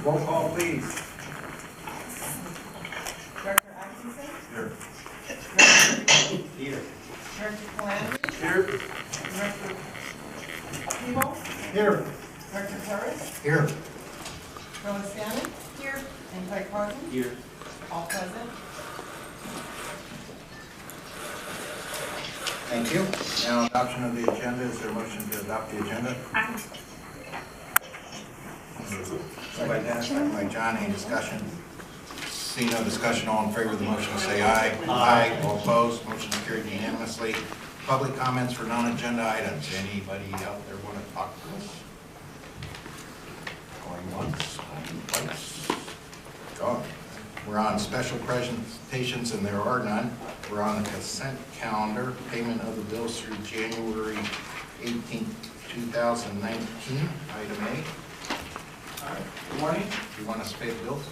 Roll call, please. Director Atkinson? Here. Director Here. Director Calandri? Here. Director Thibault? Here. Director Parris? Here. Stanley? Here. And Craig Carton? Here. All present. Thank you. Now, adoption of the agenda. Is there a motion to adopt the agenda? Second by Dennis, second by John. Any discussion? See no discussion, all in favor of the motion, say aye. Aye. All opposed, motion is carried unanimously. Public comments for non-agenda items. Anybody out there want to talk to us? Going once, going twice. Gone. We're on special presentations, and there are none. We're on the consent calendar, payment of the bills through January 18th, 2019, item A. All right. Good morning. Do you want us to pay the bills?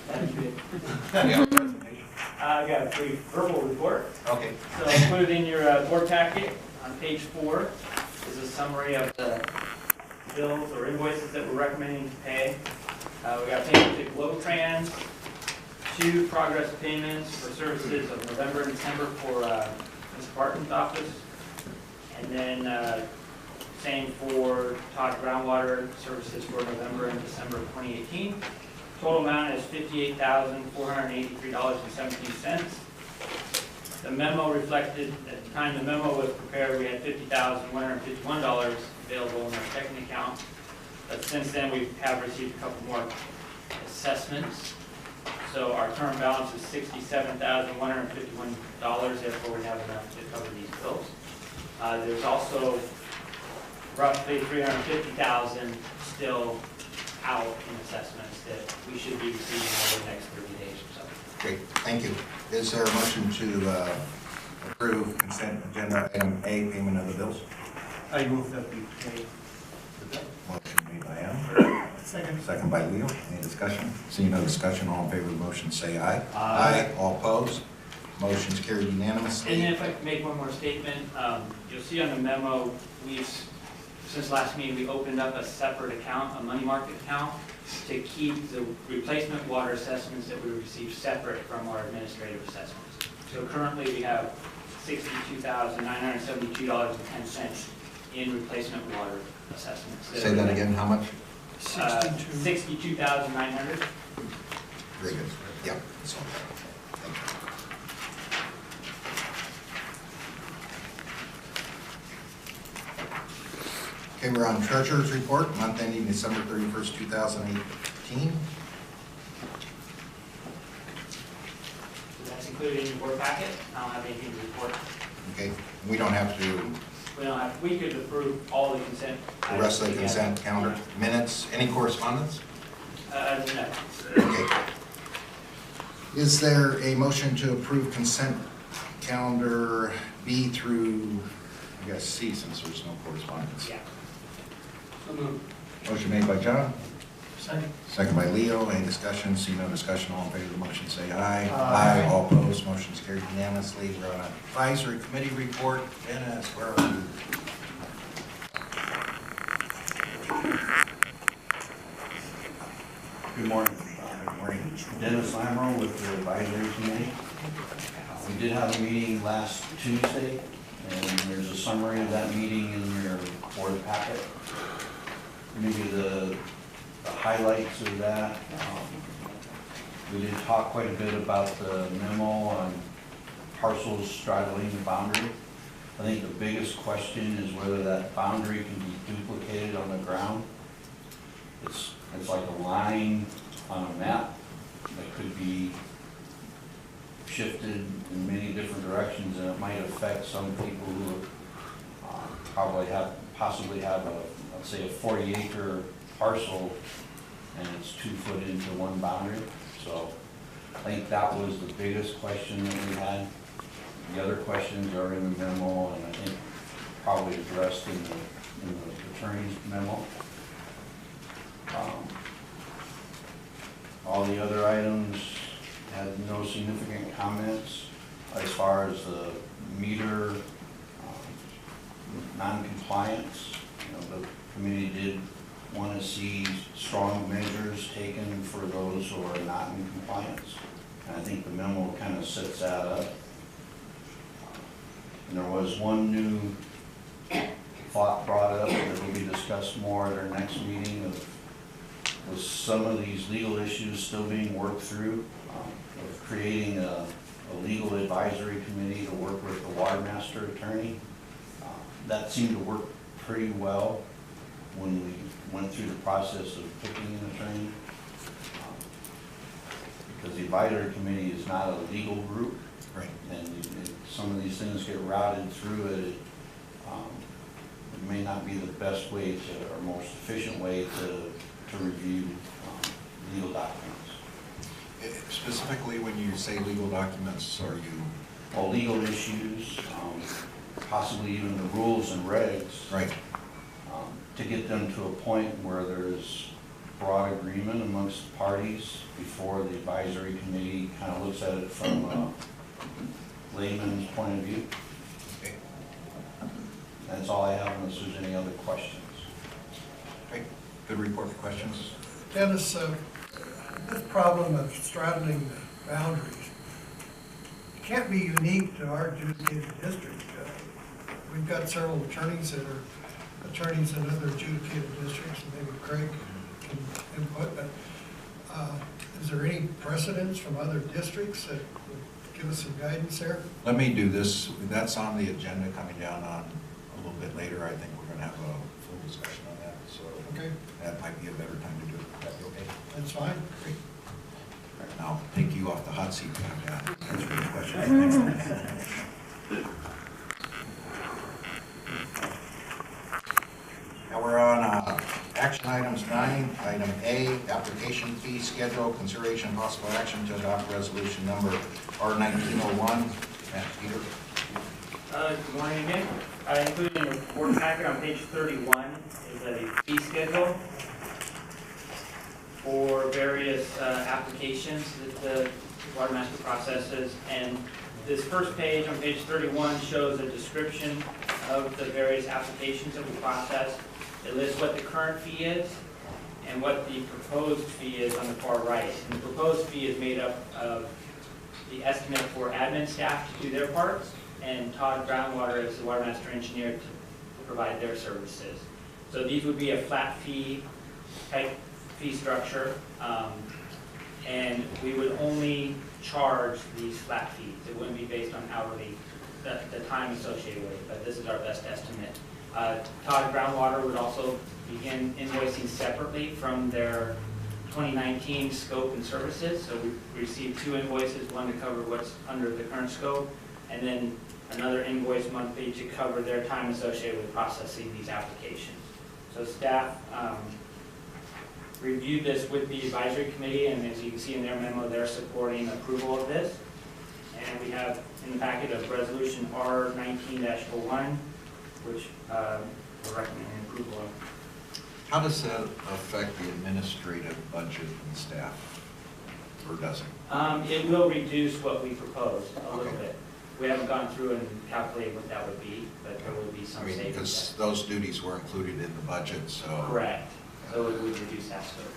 Thank you. Yeah, presentation. I got a brief verbal report. Okay. So included in your board packet on page 4 is a summary of the bills or invoices that we're recommending to pay. We got payment to Glow-Trans, 2 progress payments for services of November and December for Mr. Barton's office, and then same for Todd Groundwater services for November and December of 2018. Total amount is $58,483.17. The memo reflected, at the time the memo was prepared, we had $50,151 available in our checking account. But since then, we have received a couple more assessments. So our current balance is $67,151, therefore we have enough to cover these bills. There's also roughly $350,000 still out in assessments that we should be receiving over the next 30 days or so. Great, thank you. Is there a motion to approve consent agenda item A, payment of the bills? I move that we pay the bill. Motion made by Adam. Second. Second by Leo. Any discussion? Seeing no discussion, all in favor of the motion, say aye. Aye. All opposed? Motion's carried unanimously. And then if I could make one more statement, you'll see on the memo, since last meeting, we opened up a separate account, a money market account, to keep the replacement water assessments that we receive separate from our administrative assessments. So currently we have $62,972.10 in replacement water assessments. Say that again, how much? 62,900. Very good. Yeah, that's all. Thank you. Okay, we're on treasurer's report, month ending December 31st, 2018. That's included in your board packet. I don't have anything to report. Okay, we don't have to, We could approve all the consent. the rest of the items consent together. calendar, minutes, any correspondence? No. Okay. Is there a motion to approve consent calendar B through, I guess, C, since there's no correspondence? Yeah. So moved. Motion made by John, Second. second by Leo. Any discussion? See no discussion. All in favor of the motion, say aye. Aye. All opposed. Motion's carried unanimously. We're on advisory committee report. Dennis, where are you? Good morning. Good morning. Dennis Lamro with the advisory committee. We did have a meeting last Tuesday, and there's a summary of that meeting in your board packet. Maybe the highlights of that. We did talk quite a bit about the memo on parcels straddling the boundary. I think the biggest question is whether that boundary can be duplicated on the ground. It's like a line on a map that could be shifted in many different directions, and it might affect some people who possibly have a, let's say, a 40-acre parcel, and it's 2 foot into one boundary. So I think that was the biggest question that we had. The other questions are in the memo, and I think probably addressed in the attorney's memo. All the other items had no significant comments as far as the meter non-compliance. The committee did want to see strong measures taken for those who are not in compliance. And I think the memo kind of sets that up. And there was one new thought brought up that will be discussed more at our next meeting with some of these legal issues still being worked through, of creating a legal advisory committee to work with the Watermaster attorney. That seemed to work pretty well when we went through the process of picking an attorney. Because the advisory committee is not a legal group. Right. And some of these things get routed through it. It may not be the best way to, or most efficient way to review legal documents. Specifically, when you say legal documents, are you? Well, legal issues, possibly even the rules and regs. Right. To get them to a point where there's broad agreement amongst the parties before the advisory committee kind of looks at it from a layman's point of view. Okay. That's all I have unless there's any other questions. Okay. Good report. Questions? Dennis, this problem of straddling the boundaries can't be unique to our adjudicated district. We've got several attorneys that are attorneys in other adjudicated districts, and maybe Craig can input, but is there any precedence from other districts that would give us some guidance there? Let me do this. That's on the agenda coming down on a little bit later. I think we're going to have a full discussion on that. So Okay, that might be a better time to do it. That be okay? that's fine. Great. All right, now I'll take you off the hot seat. Answer your question. Now we're on action items 9. Item A, application fee schedule, consideration possible action to adopt resolution number R1901. Peter. Good morning again. Included in your board packet on page 31 is a fee schedule for various applications that the Watermaster processes. And this first page on page 31 shows a description of the various applications that we process. It lists what the current fee is and what the proposed fee is on the far right. And the proposed fee is made up of the estimate for admin staff to do their parts and Todd Groundwater as the Watermaster engineer to provide their services. So these would be a flat fee type fee structure, and we would only charge these flat fees. It wouldn't be based on hourly, the time associated with it, but this is our best estimate. Todd Groundwater would also begin invoicing separately from their 2019 scope and services. So we received 2 invoices, one to cover what's under the current scope, and then another invoice monthly to cover their time associated with processing these applications. So staff reviewed this with the advisory committee, and as you can see in their memo, they're supporting approval of this. And we have in the packet of resolution R19-01, which we're recommending approval of. How does that affect the administrative budget and staff, or does it? It will reduce what we proposed a little Okay. bit. We haven't gone through and calculated what that would be, but there will be I some mean, savings. because those duties were included in the budget, so. Correct. So it would reduce that scope.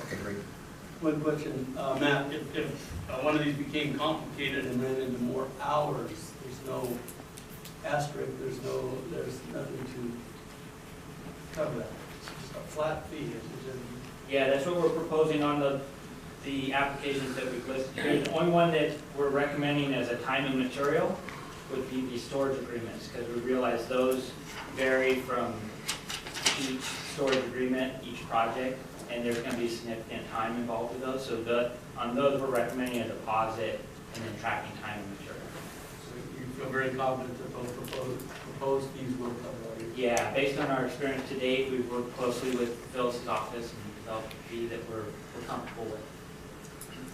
Okay, great. One question, Matt, if one of these became complicated and ran into more hours, there's no asterisk, there's nothing to cover that. It's just a flat fee. Yeah, that's what we're proposing on the applications that we've listed here. The only one that we're recommending as a time and material would be the storage agreements, because we realize those vary from each storage agreement, each project, and there's going to be significant time involved with those. So on those, we're recommending a deposit and then tracking time and material. So you feel very confident that those proposed fees will cover all your... Yeah, based on our experience to date, we've worked closely with Phyllis's office and developed a fee that we're comfortable with.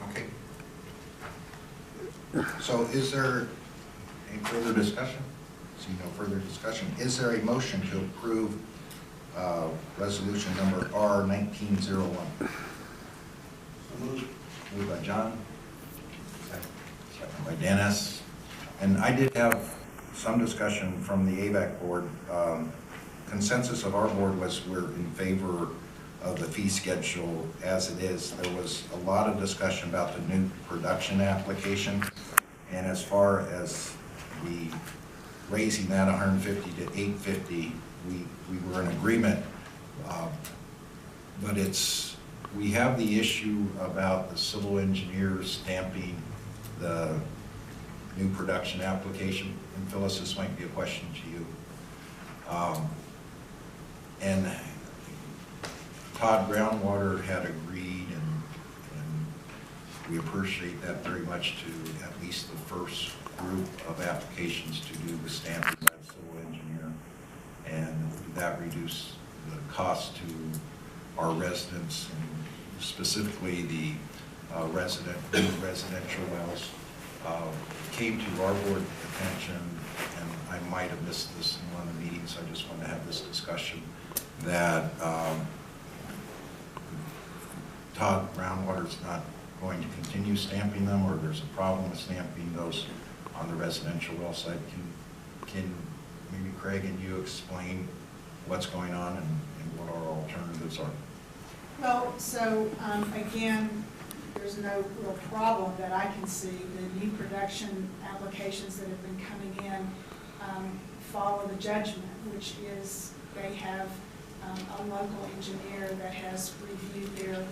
Okay. So is there any further discussion? See no further discussion. Is there a motion to approve resolution number R1901? So moved. Moved by John. Second by Dennis. And I did have some discussion from the AVAC board. consensus of our board was we're in favor of the fee schedule as it is. There was a lot of discussion about the new production application, and as far as the raising that 150 to 850, we were in agreement. But we have the issue about the civil engineers stamping the new production application. And Phyllis, this might be a question to you. And Todd Groundwater had agreed, and we appreciate that very much, to at least the first group of applications to do the stamping by the civil engineer. And that reduced the cost to our residents, and specifically the new residential wells. Came to our board attention, and I might have missed this in one of the meetings, I just wanted to have this discussion, that Todd Groundwater's not going to continue stamping them, or there's a problem with stamping those on the residential well side. Can maybe Craig and you explain what's going on and what our alternatives are? Well, so, again, there's no real problem that I can see. The new production applications that have been coming in follow the judgment, which is they have a local engineer that has reviewed their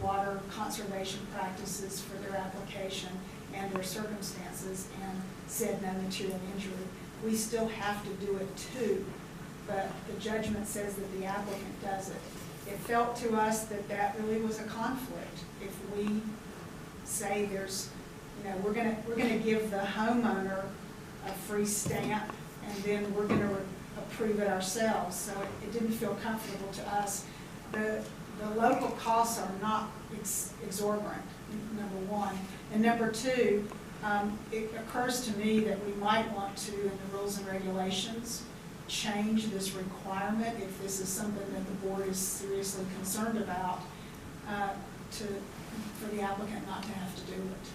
water conservation practices for their application and their circumstances and said no material injury. We still have to do it too, but the judgment says that the applicant does it. It felt to us that that really was a conflict. If we say there's, we're gonna give the homeowner a free stamp and then we're gonna approve it ourselves, so it didn't feel comfortable to us. The local costs are not exorbitant, number one. And number two, it occurs to me that we might want to, in the rules and regulations, change this requirement, if this is something that the board is seriously concerned about, for the applicant not to have to do it.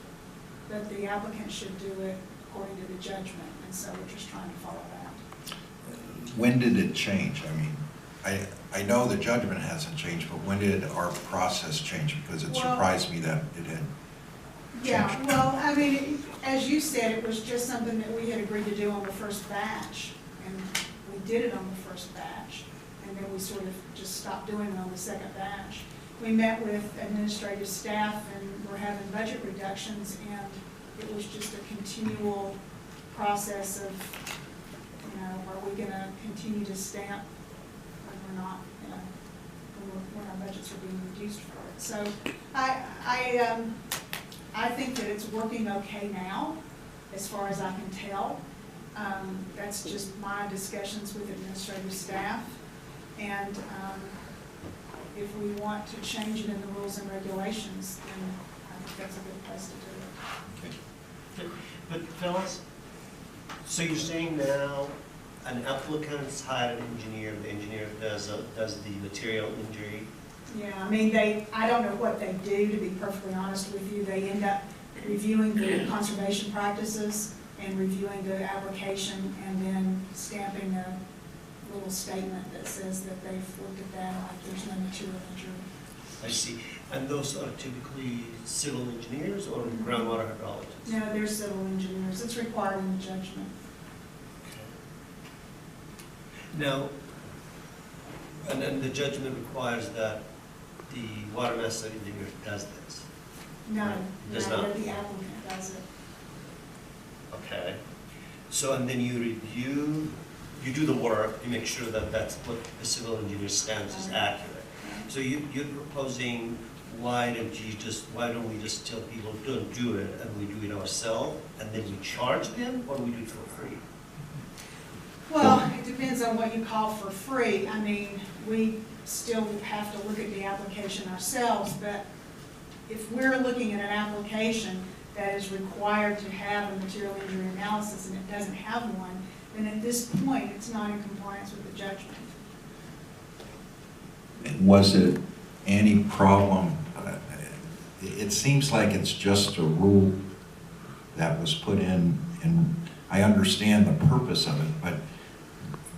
But the applicant should do it according to the judgment, and so we're just trying to follow that. When did it change? I mean, I know the judgment hasn't changed, but when did our process change? Because it surprised me that it had changed. Yeah, well, I mean, as you said, it was just something that we had agreed to do on the first batch, and we did it on the first batch, and then we sort of just stopped doing it on the second batch. We met with administrative staff, and we're having budget reductions, and it was just a continual process of, are we gonna continue to stamp when we're not, when our budgets are being reduced for it. So I think that it's working okay now, as far as I can tell. That's just my discussions with administrative staff. And if we want to change it in the rules and regulations, then I think that's a good place to do it. Okay. But Phyllis, so you're saying now an applicant's hired an engineer, the engineer does the material injury? Yeah, I mean, I don't know what they do, to be perfectly honest with you. They end up reviewing the conservation practices and reviewing the application and then stamping a little statement that says that they've looked at that, like there's no material injury. I see. And those are typically civil engineers or groundwater hydrologists? No, they're civil engineers. It's required in the judgment. Now, and then the judgment requires that the Watermaster engineer does this? No, Does no, not. the applicant does it. Okay. So, and then you do the work, you make sure that that's what the civil engineer stamps is accurate. So you're proposing, why don't we just tell people, don't do it, and we do it ourselves, and then we charge them, or we do it for free? Well, it depends on what you call for free. I mean, we still have to look at the application ourselves, but if we're looking at an application that is required to have a material injury analysis and it doesn't have one, then at this point, it's not in compliance with the judgment. Was it any problem? It seems like it's just a rule that was put in, and I understand the purpose of it, but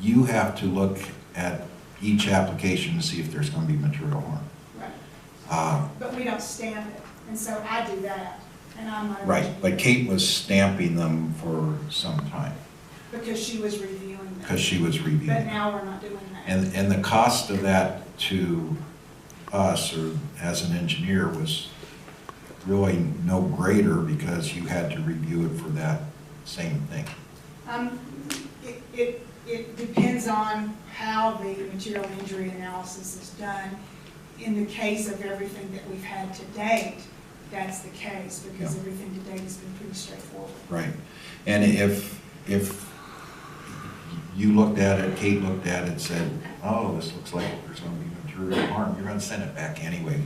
you have to look at each application to see if there's going to be material harm. Right. But we don't stamp it, and so I do that, and I'm not. an Right, but engineer. Kate was stamping them for some time, Because she was reviewing them. because she was reviewing. But now we're not doing that. And the cost of that to us, or as an engineer, was really no greater because you had to review it for that same thing. It depends on how the material injury analysis is done. In the case of everything that we've had to date, that's the case, because Yeah. everything to date has been pretty straightforward. Right. And if you looked at it, Kate looked at it and said, oh, this looks like there's going to be material harm, you're going to send it back anyway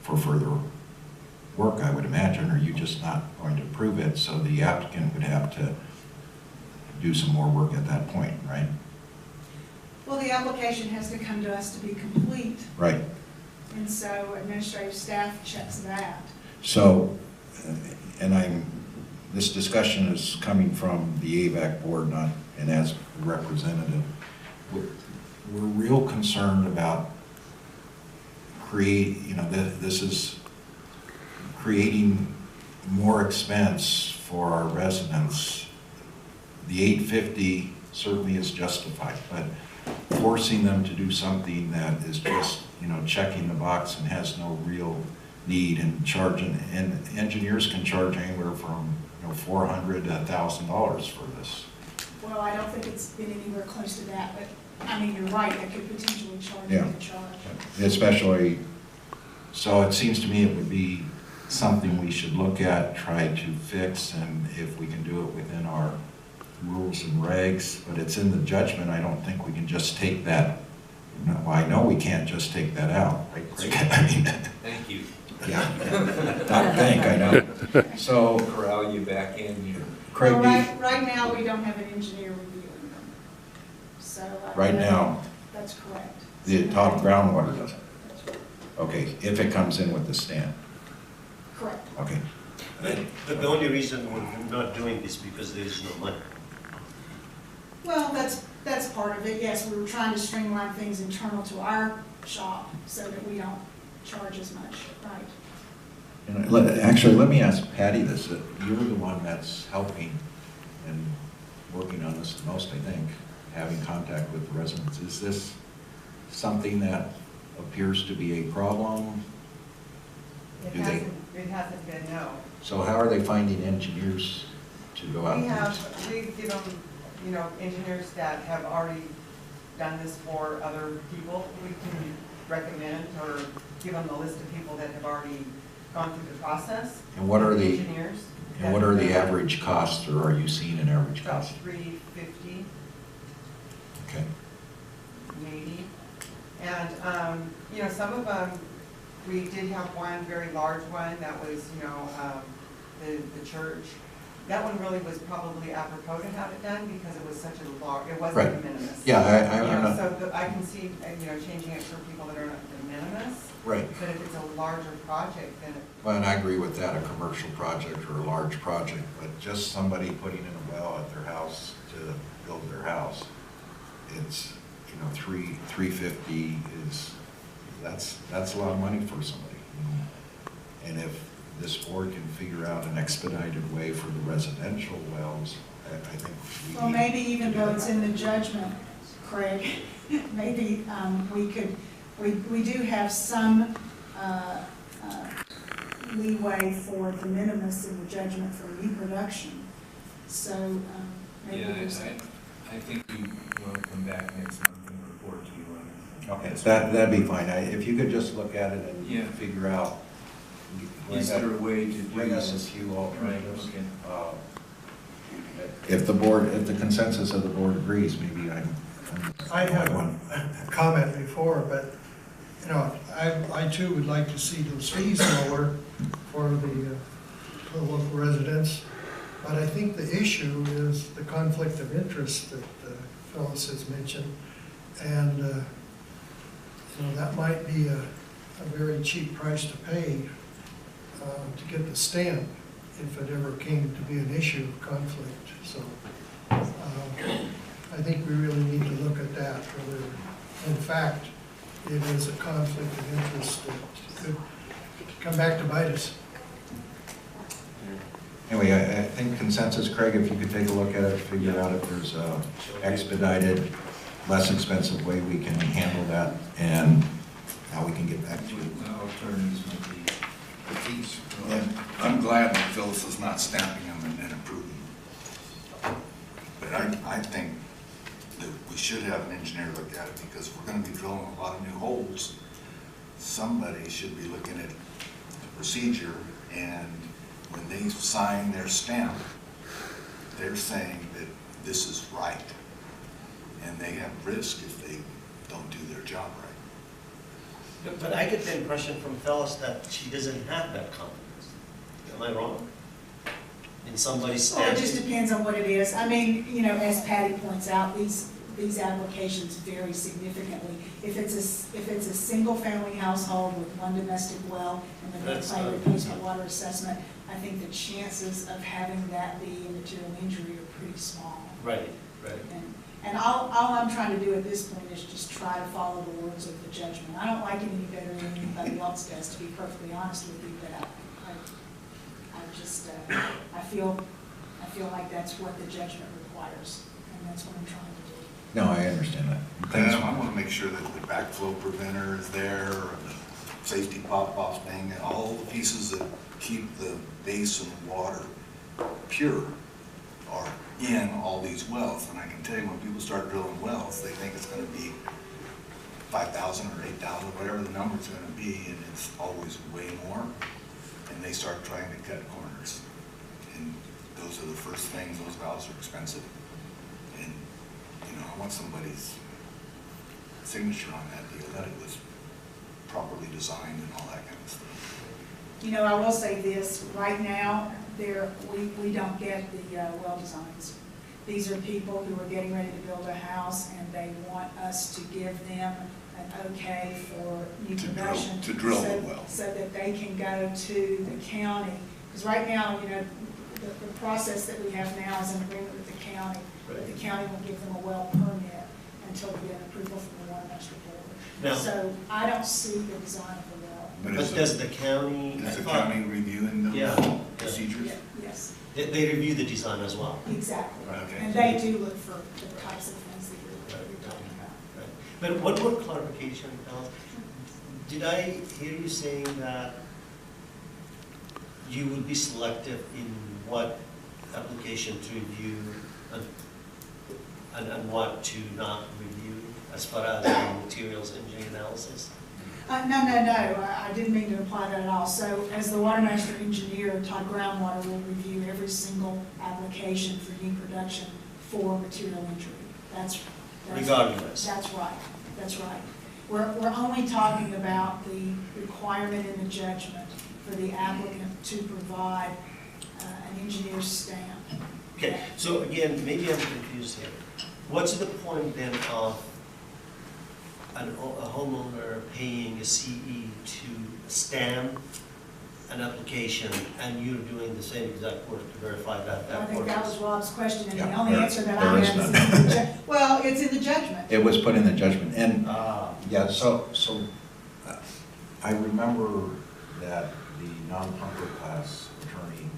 for further work, I would imagine, or you're just not going to approve it, so the applicant would have to do some more work at that point, right? Well, the application has to come to us to be complete, Right. and so administrative staff checks that. So, this discussion is coming from the AVAC board, not, and as a representative, we're real concerned about this is creating more expense for our residents. The $850 certainly is justified, but forcing them to do something that is just, checking the box and has no real need, and charging, and engineers can charge anywhere from, $400 to $1,000 for this. Well, I don't think it's been anywhere close to that, but, I mean, you're right, that could potentially charge Yeah. you to charge. Especially, so it seems to me it would be something we should look at, try to fix, and if we can do it within our rules and regs, but it's in the judgment, I don't think we can just take that, well, I know we can't just take that out, right, Craig? I mean, Thank you. yeah, not think, I know. So, Corral you back in here. Craig, Well, do you- right now, we don't have an engineer reviewing them, so. Right now? That's correct. the top groundwater doesn't? That's right. Okay, if it comes in with the stand, Correct. okay. But the only reason we're not doing this because there is no money. Well, that's part of it, yes, we were trying to streamline things internal to our shop so that we don't charge as much, right? Actually, let me ask Patty this, you're the one that's helping and working on this the most, I think, having contact with the residents. Is this something that appears to be a problem? It Do they- hasn't been, no. So how are they finding engineers to go out? We give them, engineers that have already done this for other people. We can recommend or give them a list of people that have already gone through the process. And what are the, Engineers. and what are the average costs, or are you seeing an average About cost? $350, Okay. maybe. And, some of them, we did have one very large one that was, the church. That one really was probably apropos to have it done because it was such a large, it wasn't Right. de minimis. Yeah, I'm not, So I can see, changing it for people that are not de minimis, right. but if it's a larger project, then it. Well, and I agree with that, a commercial project or a large project, but just somebody putting in a well at their house to build their house, it's, $350 is, that's a lot of money for somebody. And if this board can figure out an expedited way for the residential wells, I think we Well, need maybe even to do though that. it's in the judgment, Craig, maybe we do have some leeway for de minimis in the judgment for new production. So maybe Yeah, there's. I think we will come back next month and report to you on it. Okay, that'd be fine. If you could just look at it Yeah. and figure out. Is there a way to do Bring us a this? few Right, alternatives. okay. If the consensus of the board agrees, maybe I had a comment before, but, I too would like to see those fees lower for the local residents. But I think the issue is the conflict of interest that Phyllis has mentioned. And, that might be a very cheap price to pay to get the stamp if it ever came to be an issue of conflict. So I think we really need to look at that, whether, in fact, it is a conflict of interest that could come back to bite us. Anyway, I think consensus, Craig, if you could take a look at it, figure out if there's a expedited, less expensive way we can handle that, and how we can get back to it. Alternatives might be the keys. I'm glad that Phyllis is not stamping them and then approving them. But I think that we should have an engineer look at it, because if we're gonna be drilling a lot of new holes, somebody should be looking at the procedure, and when they sign their stamp, they're saying that this is right, and they have risk if they don't do their job right. But I get the impression from Phyllis that she doesn't have that confidence. Am I wrong? In somebody's Well, it stamping? just depends on what it is. I mean, you know, as Patty points out, these applications vary significantly. If it's a single-family household with one domestic well and then they That's apply a not- replacement water assessment, I think the chances of having that be a material injury are pretty small. Right, right. And all I'm trying to do at this point is just try to follow the words of the judgment. I don't like it any better than anybody else does, to be perfectly honest with you, but I just, I feel like that's what the judgment requires, and that's what I'm trying to do. No, I understand that. And I want to make sure that the backflow preventer is there, the safety pop-off thing, and all the pieces that keep the basin water pure are in all these wells. And I can tell you, when people start drilling wells, they think it's going to be 5,000 or 8,000, whatever the number's going to be, and it's always way more. And they start trying to cut corners. And those are the first things, those valves are expensive. And, you know, I want somebody's signature on that deal, that it was properly designed and all that kind of stuff. You know, I will say this, right now, we don't get the well designs. These are people who are getting ready to build a house, and they want us to give them an okay for new production. To drill the well. So that they can go to the county. Because right now, you know, the process that we have now is in agreement with the county. But the county will give them a well permit until we get an approval from the Watermaster board. Now- So I don't see the design of the well. But does the county? Is the county reviewing those Yeah. procedures? Yeah, yes. They review the design as well. Exactly. Okay. And they do look for the types of things that you're talking about. Right. But one more clarification, Al. Did I hear you saying that you would be selective in what application to review and what to not review as far as the materials engineering analysis? No, I didn't mean to imply that at all. So as the Watermaster engineer, Todd Groundwater will review every single application for new production for material injury. That's Regardless. That's right. We're only talking about the requirement in the judgment for the applicant to provide an engineer's stamp. Okay, so again, maybe I'm confused here. What's the point then of a homeowner paying a CE to stamp an application and you're doing the same exact work to verify that I that think work that is? was Rob's question, and the Yeah, only there- answer that there I is have is none. it's in the well, it's in the judgment. It was put in the judgment, and Yeah. so I remember that the non-pumper class attorney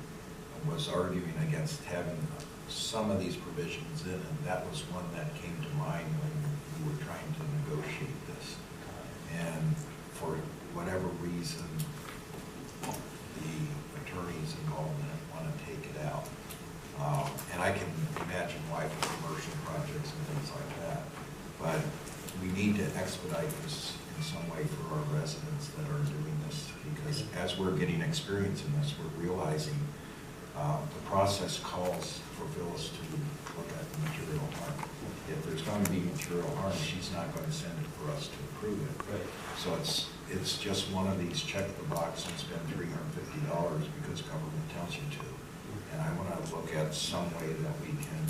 was arguing against having some of these provisions in, and that was one that came to mind when we were trying to negotiate this. And for whatever reason, the attorneys involved in it want to take it out. And I can imagine why for commercial projects and things like that. But we need to expedite this in some way for our residents that are doing this, because as we're getting experience in this, we're realizing the process calls for Phyllis to look at the material harm. If there's going to be material harm, she's not going to send it for us to approve it. Right. So it's just one of these check the box and spend $350 because government tells you to. And I want to look at some way that we can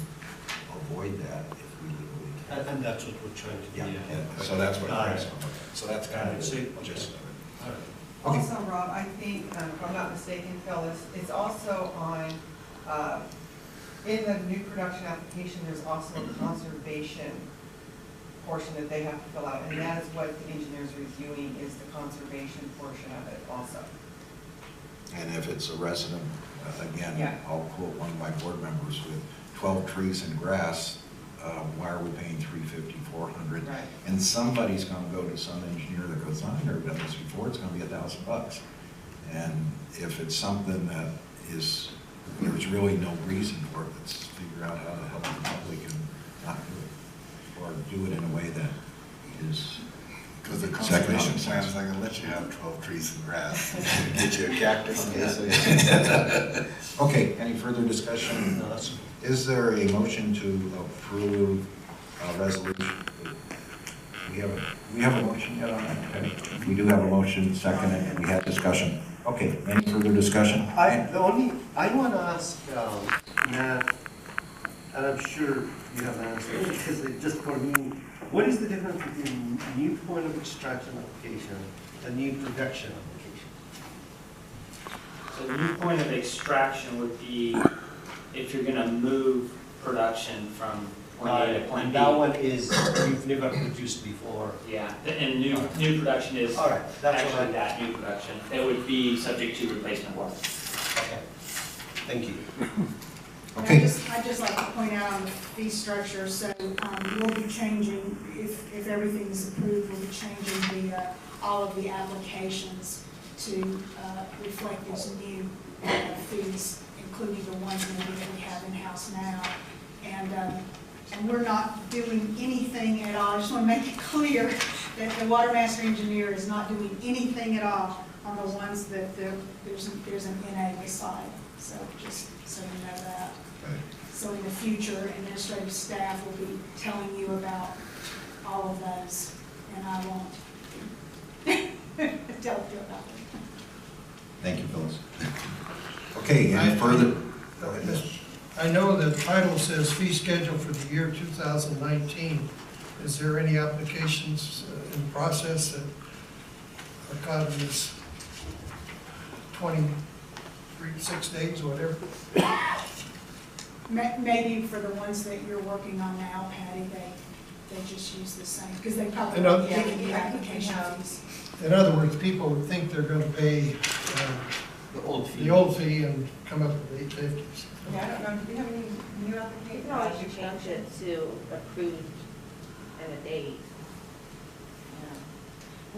avoid that if we legally can. And that's what we're trying to do. Yeah, and so that's what Got Craig's it. going to look at. So that's kind of the gist of it. All right. Okay. Also, Rob, I think, if I'm not mistaken, Phyllis, it's also on In the new production application, there's also a conservation portion that they have to fill out, and that is what the engineer's reviewing, is the conservation portion of it also. And if it's a resident, again, Yeah. I'll quote one of my board members, with 12 trees and grass, why are we paying $350, $400? Right. And somebody's gonna go to some engineer that goes, I've never done this before, it's gonna be $1,000. And if it's something that is, there's really no reason for it, let's figure out how to help the public and not do it. Or do it in a way that is. Because the Exactly. conservation plan's not gonna let you have 12 trees and grass. Get you a cactus. Okay, any further discussion? No, that's, Is there a motion to approve a resolution? We have a motion yet on that? Okay. We do have a motion, second, and we had discussion. Okay, any further discussion? I want to ask, Matt, and I'm sure you have an answer, because it just for me, what is the difference between new point of extraction application and new production application? So the new point of extraction would be if you're gonna move production from point A to point And B. that one is, you've never produced before. Yeah, and new production is All right, that's what actually that new production. It would be subject to replacement work. Okay, thank you. And Okay. I'd just like to point out on the fee structure, so we'll be changing, if everything's approved, we'll be changing all of the applications to reflect these new fees, including the ones that we have in-house now. And we're not doing anything at all. I just want to make it clear that the Watermaster engineer is not doing anything at all on the ones that there's an NA beside. So just so you know that. So in the future, administrative staff will be telling you about all of those, and I won't tell you about them. Thank you, Phyllis. Okay, any further? I know the title says fee schedule for the year 2019. Is there any applications in process that are caught in this 26 days or whatever? Maybe for the ones that you're working on now, Patty, they just use the same, because they probably I know. don't give you the application fees. In other words, people would think they're going to pay the old fee and come up with $850. Yeah, I don't know, do we have any new You applications? can always change it to approved and a date.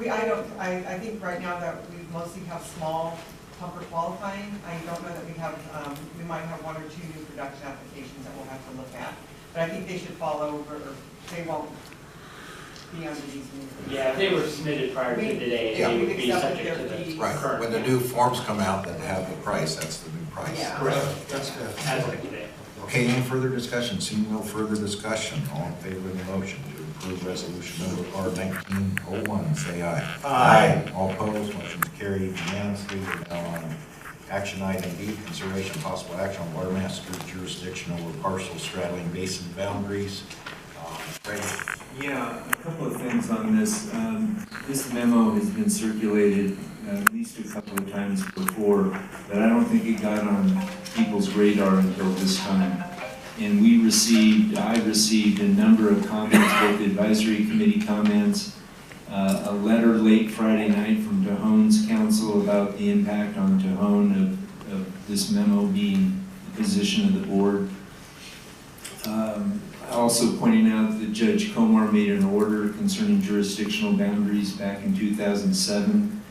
I think right now that we mostly have small pumper qualifying. I don't know that we have, we might have one or two new production applications that we'll have to look at. But I think they should fall over, or they won't be under these new. Yeah, if they were submitted prior to today, Yeah. they would be Accepted subject to their the fees. Right, current. when the new forms come out that have the price, that's the new price. Yeah. Correct, that's fair. As of today. Okay, any further discussion? Seeing no further discussion, all in favor of the motion to approve resolution number R1901, say aye. Aye. All opposed, motion is carried unanimously. We're now on action item B, consideration of possible action on Watermaster jurisdiction over parcel straddling basin boundaries. Greg? Yeah, a couple of things on this. This memo has been circulated at least a couple of times before, but I don't think it got on people's radar until this time. And I received a number of comments, both advisory committee comments, a letter late Friday night from Tehone's council about the impact on Tehone of this memo being the position of the board. Also pointing out that Judge Comar made an order concerning jurisdictional boundaries back in 2007.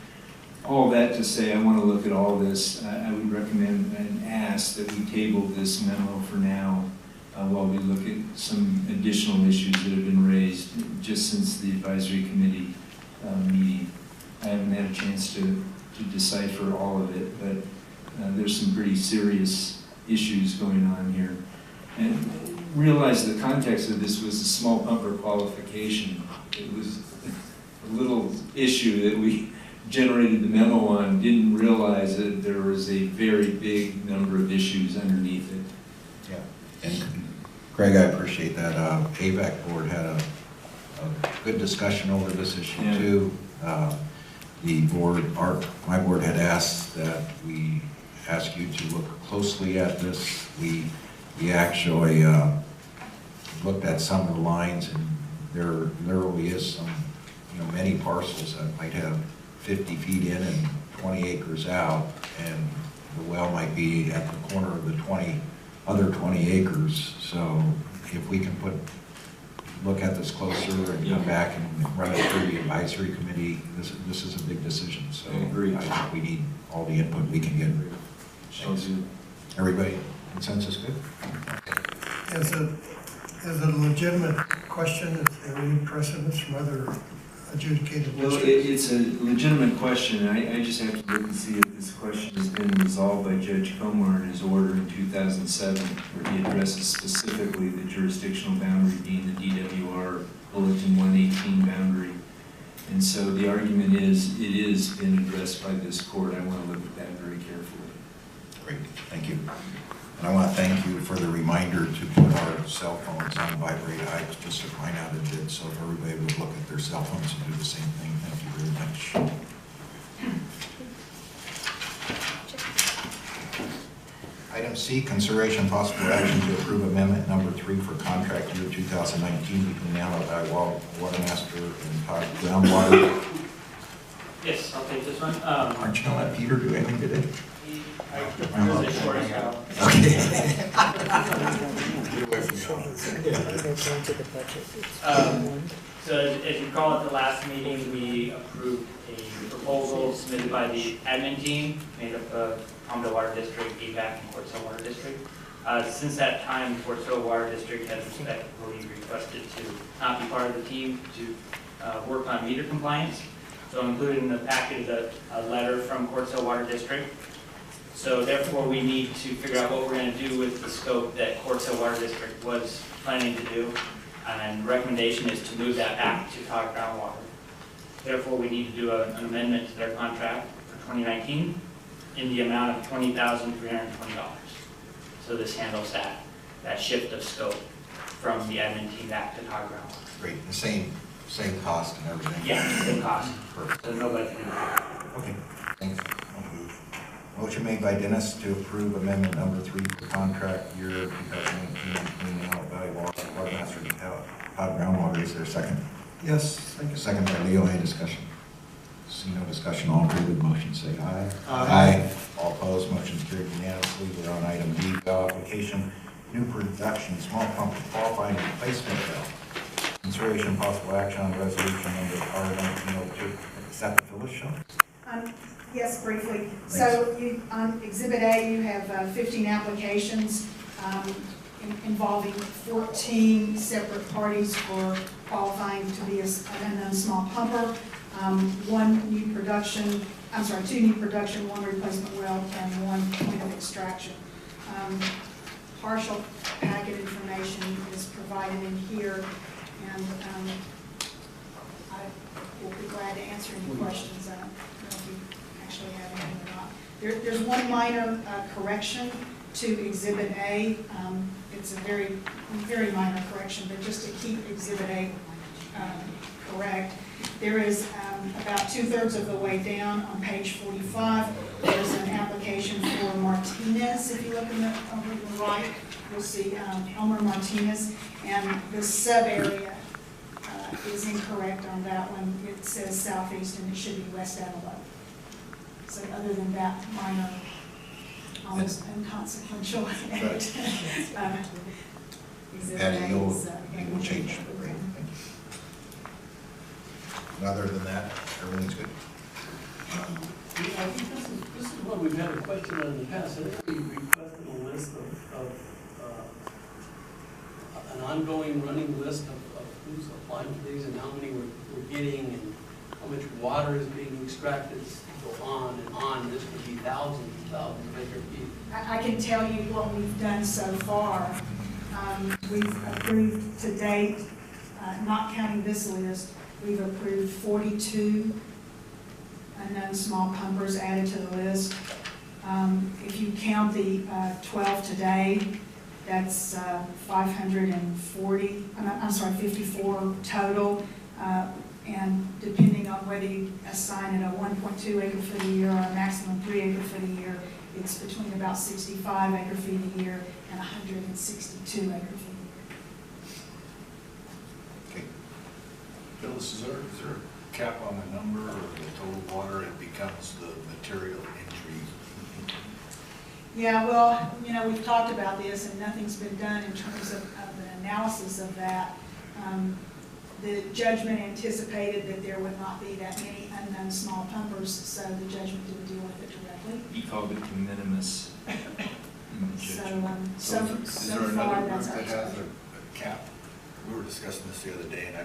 All that to say, I want to look at all this. I would recommend and ask that we table this memo for now while we look at some additional issues that have been raised just since the advisory committee meeting. I haven't had a chance to decipher all of it, but there's some pretty serious issues going on here. And realize the context of this was a small pumper qualification. It was a little issue that we generated the memo on, didn't realize that there was a very big number of issues underneath it. Yeah. And Greg, I appreciate that. AVAC board had a good discussion over this issue too. The board, my board had asked that we ask you to look closely at this. We we actually looked at some of the lines, and there literally is some, many parcels that might have 50 feet in and 20 acres out, and the well might be at the corner of the other 20 acres. So if we can look at this closer and come back and run it through the advisory committee, this is a big decision. So I agree. I think we need all the input we can get. Thanks. Everybody, consensus good? Is it a legitimate question? Is there any precedence from other adjudicated Well, districts? it's a legitimate question. I just have to look and see if this question has been resolved by Judge Comar in his order in 2007, where he addresses specifically the jurisdictional boundary being the DWR Bulletin 118 boundary. And so the argument is, it is been addressed by this court. I want to look at that very carefully. Great, thank you. And I want to thank you for the reminder to put our cell phones on vibrate. I just took mine out and did, so if everybody would look at their cell phones and do the same thing, thank you very much. Item C, consideration possible action to approve amendment number 3 for contract year 2019 between Antelope Valley Watermaster and Todd Groundwater. Yes, I'll take this one. Aren't you going to let Peter do anything today? I was a short ago. Okay. Get away from me. So as you recall at the last meeting, we approved a proposal submitted by the admin team made up of Palmdale Water District, AVAC, and Port Sill Water District. Since that time, Port Sill Water District has respectfully requested to not be part of the team to work on meter compliance. So included in the packet is a letter from Port Sill Water District. So therefore, we need to figure out what we're going to do with the scope that Port Sill Water District was planning to do. And the recommendation is to move that back to Todd Groundwater. Therefore, we need to do an amendment to their contract for 2019 in the amount of $20,320. So this handles that shift of scope from the admin team back to Todd Groundwater. Great, the same cost and everything? Yeah, same cost. Perfect. So nobody can. Okay, thanks. Motion made by Dennis to approve amendment number 3 for contract year 2019 between Antelope Valley Watermaster and Todd Groundwater. Is there a second? Yes, thank you. Second by Leo. Any discussion? See no discussion. All in favor of the motion say aye. Aye. All opposed, motion carried unanimously. We're on item D, bill application, new production, small pump qualifying replacement bill. Consideration possible action on resolution number R1902. Is that the Phyllis show? Yes, briefly. So on Exhibit A, you have 15 applications involving 14 separate parties for qualifying to be an unknown small pumper. 2 new production, 1 replacement well, and 1 point of extraction. Partial packet information is provided in here, and I will be glad to answer any questions. I don't know if you actually have anything or not. There's one minor correction to Exhibit A. It's a very, very minor correction, but just to keep Exhibit A correct. There is about 2/3 of the way down on page 45. There's an application for Martinez. If you look in over the right, you'll see Elmer Martinez, and the sub area is incorrect on that one. It says southeast, and it should be West Antelope. So other than that minor, almost inconsequential edit. Patty, you'll change. Great, thank you. Other than that, everything's good. I think this is what we've had a question on in the past. I think we requested a list of an ongoing running list of who's applying for these and how many we're getting and how much water is being extracted. Go on and on. This could be thousands and thousands of acre feet. I can tell you what we've done so far. We've approved to date, not counting this list, we've approved 42 unknown small pumpers added to the list. If you count the 12 today, that's 540, I'm sorry, 54 total. And depending on whether you assign it a 1.2 acre foot a year or a maximum 3 acre foot a year, it's between about 65 acre feet a year and 162 acre feet a year. Okay. Phyllis, is there a cap on the number or the total water? It becomes the material injury. Yeah, well, you know, we've talked about this and nothing's been done in terms of an analysis of that. The judgment anticipated that there would not be that many unknown small pumpers, so the judgment didn't deal with it directly. He called it de minimis. in the So, judgment. so Is there another far, group that's that our has exposure. a cap? We were discussing this the other day and I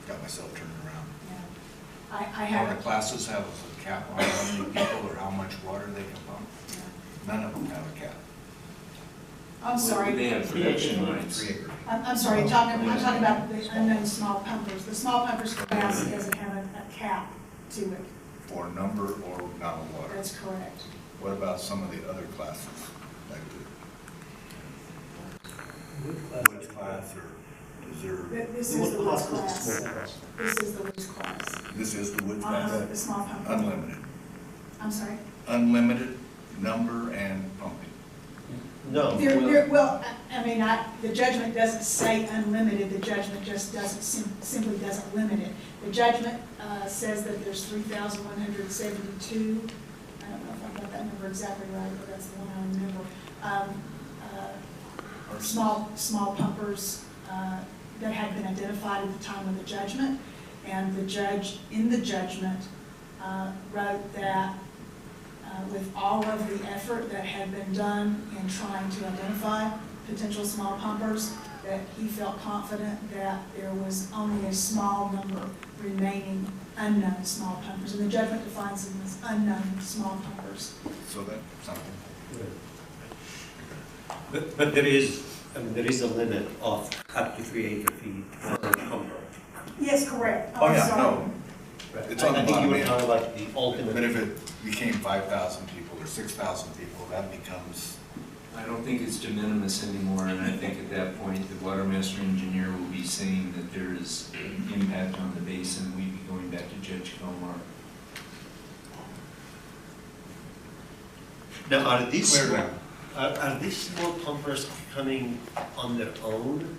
got myself turned around. Yeah. I All the haven't. classes have a cap on how many people or how much water they can pump. None of them have a cap. I'm sorry. They have production rights. 3 acre. I'm sorry, I'm talking about the unknown small pumpers. The small pumpers capacity doesn't have a cap to it. For number or amount of water. That's correct. What about some of the other classes, like the woods class, or is there, This is the woods class. This is the woods class. this is the woods The class? small pumper. Unlimited. I'm sorry? Unlimited number and pumping. No. Well, I mean, the judgment doesn't say unlimited, the judgment just doesn't, simply doesn't limit it. The judgment says that there's 3,172, I don't know if I got that number exactly right, but that's the one I remember, small pumpers that had been identified at the time of the judgment. And the judge, in the judgment, wrote that with all of the effort that had been done in trying to identify potential small pumpers, that he felt confident that there was only a small number remaining unknown small pumpers. And the judgment defines them as unknown small pumpers. So that's something. But there is a limit of up to 3 acre feet per pumper. Yes, correct. Oh, yeah, sorry. no. It's on the I think you bottom were end. talking about the ultimate. But if it became 5,000 people or 6,000 people, that becomes, I don't think it's de minimis anymore, and I think at that point, the Watermaster engineer will be saying that there is an impact on the basin. We'd be going back to Judge Comar. Now, are these Clear small, now. are these small pumpers coming on their own?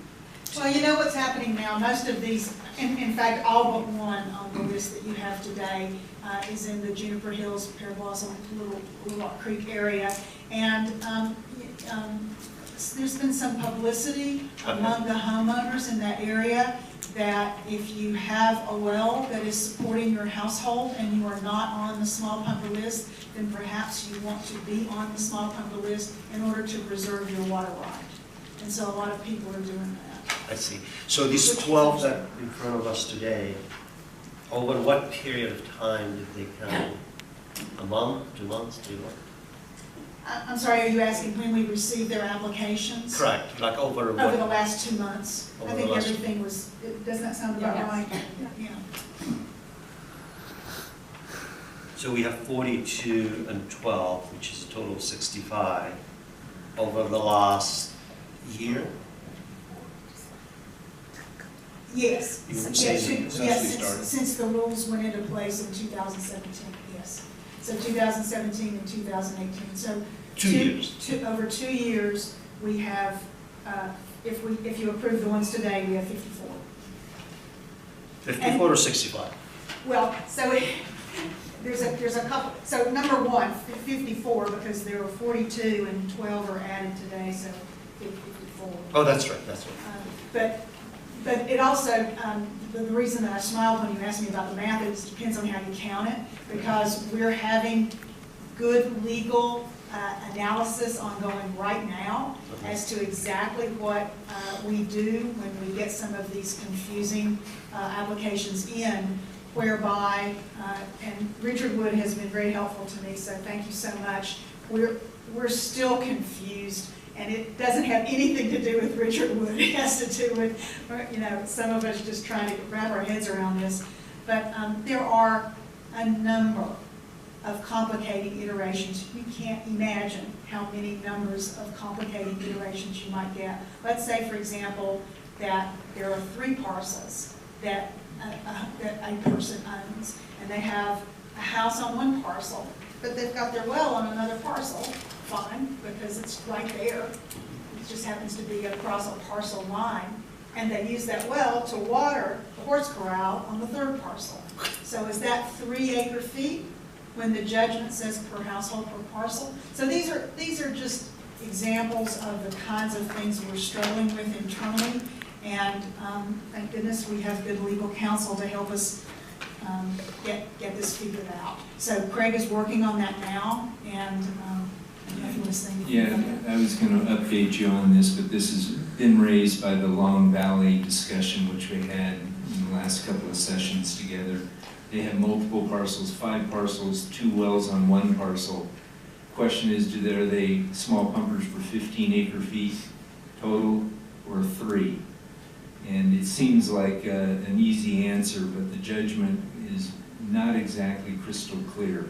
Well, you know what's happening now, most of these, in fact, all but one on the list that you have today is in the Juniper Hills, Pear Blossom, Little Rock Creek area. And there's been some publicity among the homeowners in that area that if you have a well that is supporting your household and you are not on the small pumper list, then perhaps you want to be on the small pumper list in order to preserve your water right. And so a lot of people are doing that. I see. So these 12 that are in front of us today, over what period of time did they come? A month, 2 months, 2 months? I'm sorry, are you asking when we received their applications? Correct, like over what? Over the last 2 months. Over I the think last- everything was, doesn't that sound about Yes. right? Yeah. So we have 42 and 12, which is a total of 65 over the last year? Yes. You would Yes, say since we started. since the rules went into place in 2017, yes. So 2017 and 2018. So 2 years. Over 2 years, we have, if you approve the ones today, we have 54. 54 or 65? Well, so there's a couple, so number one, 54, because there were 42 and 12 are added today, so 54. Oh, that's right, that's right. But it also, the reason that I smiled when you asked me about the math is it depends on how you count it, because we're having good legal analysis ongoing right now as to exactly what we do when we get some of these confusing applications in, whereby, and Richard Wood has been very helpful to me, so thank you so much. We're still confused, and it doesn't have anything to do with Richard Wood. It has to do with, some of us just trying to wrap our heads around this. But there are a number of complicating iterations. You can't imagine how many numbers of complicating iterations you might get. Let's say, for example, that there are 3 parcels that a person owns, and they have a house on one parcel, but they've got their well on another parcel, fine, because it's right there. It just happens to be across a parcel line, and they use that well to water the horse corral on the third parcel. So is that 3 acre-feet when the judgment says per household per parcel? So these are just examples of the kinds of things we're struggling with internally, and thank goodness we have good legal counsel to help us get this figured out. So Craig is working on that now, and if you want to say anything Yeah, about that. I was going to update you on this, but this has been raised by the Long Valley discussion, which we had in the last couple of sessions together. They have multiple parcels, 5 parcels, 2 wells on 1 parcel. Question is, are they small pumpers for 15 acre-feet total, or 3? And it seems like an easy answer, but the judgment is not exactly crystal clear.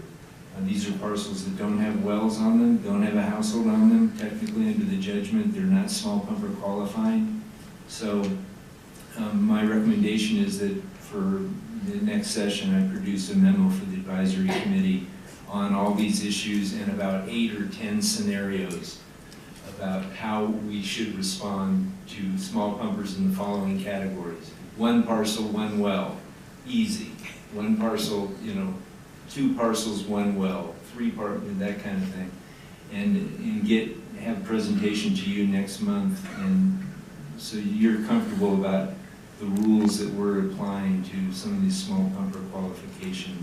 These are parcels that don't have wells on them, don't have a household on them. Technically, under the judgment, they're not small pumper qualifying. So my recommendation is that for the next session, I produce a memo for the advisory committee on all these issues and about 8 or 10 scenarios about how we should respond to small pumpers in the following categories. 1 parcel, 1 well, easy. 1 parcel, 2 parcels, 1 well, 3 parcels, that kind of thing. And have a presentation to you next month, and so you're comfortable about the rules that we're applying to some of these small pumper qualification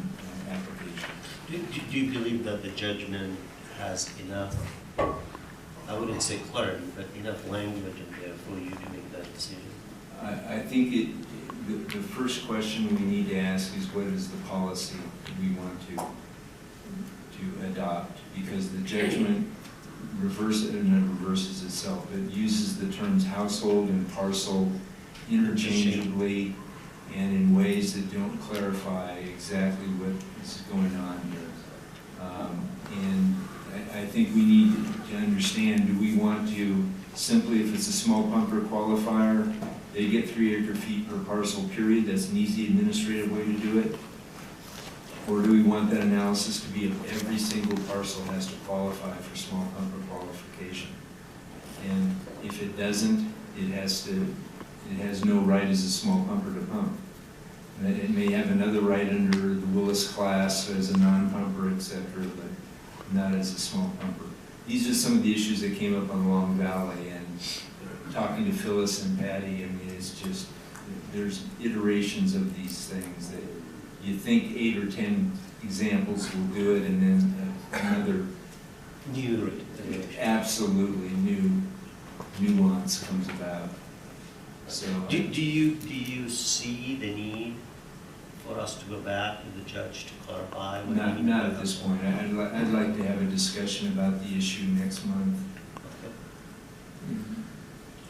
applications. Do you believe that the judgment has enough, I wouldn't say clarity, but enough language in there for you to make that decision? I think the first question we need to ask is, what is the policy we want to adopt? Because the judgment reverses itself. It uses the terms household and parcel interchangeably and in ways that don't clarify exactly what is going on here. And I think we need to understand, do we want to simply, if it's a small pumper qualifier, they get 3 acre-feet per parcel, period? That's an easy administrative way to do it. Or do we want that analysis to be of every single parcel has to qualify for small pumper qualification? And if it doesn't, it has no right as a small pumper to pump. It may have another right under the Willis class as a non-pumper, etc., but not as a small pumper. These are some of the issues that came up on Long Valley, and talking to Phyllis and Patty, I mean, it's just, there's iterations of these things that you think 8 or 10 examples will do it, and then another New absolutely new nuance comes about. So do you see the need for us to go back to the judge to clarify? not at this point. I'd like to have a discussion about the issue next month. Okay.